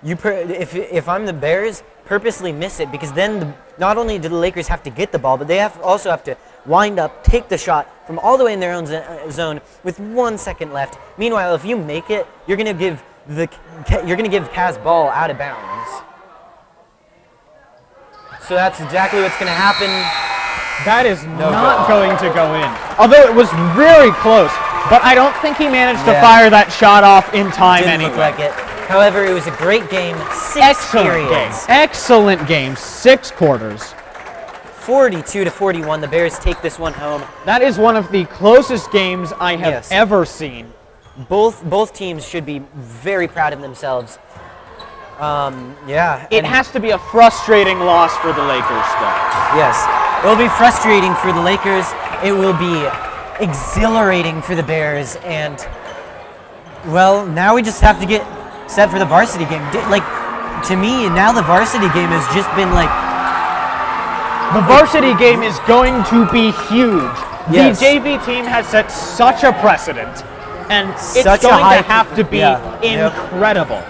Speaker 2: If I'm the Bears, purposely miss it because then not only do the Lakers have to get the ball, but they also have to wind up, take the shot from all the way in their own zone with 1 second left. Meanwhile, if you make it, you're gonna give Kaz ball out of bounds. So that's exactly what's gonna happen.
Speaker 1: That is not going to go in. Although it was very close, but I don't think he managed to fire that shot off in time
Speaker 2: Didn't
Speaker 1: anyway.
Speaker 2: look like it. However, it was a great game.
Speaker 1: Excellent game. 6 quarters.
Speaker 2: 42-41. The Bears take this one home.
Speaker 1: That is one of the closest games I have ever seen.
Speaker 2: Both teams should be very proud of themselves.
Speaker 1: It has to be a frustrating loss for the Lakers, though.
Speaker 2: Yes, it will be frustrating for the Lakers. It will be exhilarating for the Bears, and well, now we just have to get set for the varsity game. To me, now the varsity game has just been like.
Speaker 1: The varsity game is going to be huge.
Speaker 2: Yes.
Speaker 1: The JV team has set such a precedent, and it's
Speaker 2: Such a
Speaker 1: going
Speaker 2: high-
Speaker 1: to have to be incredible.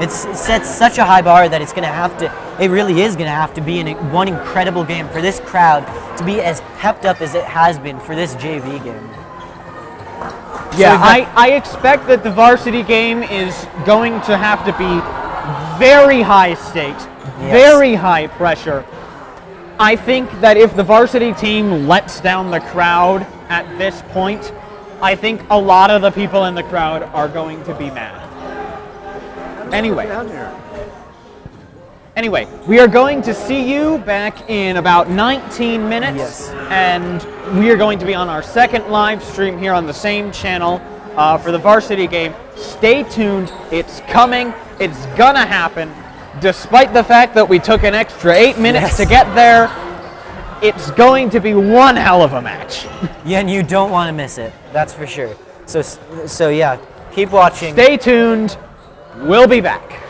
Speaker 2: It sets such a high bar that it really is going to have to be one incredible game for this crowd to be as pepped up as it has been for this JV game.
Speaker 1: Yeah, I expect that the varsity game is going to have to be very high stakes, very high pressure. I think that if the varsity team lets down the crowd at this point, I think a lot of the people in the crowd are going to be mad. Anyway, we are going to see you back in about 19 minutes, and we are going to be on our second live stream here on the same channel for the varsity game. Stay tuned. It's coming. It's gonna happen. Despite the fact that we took an extra 8 minutes to get there, it's going to be one hell of a match.
Speaker 2: Yeah, and you don't want to miss it. That's for sure. So yeah, keep watching.
Speaker 1: Stay tuned. We'll be back.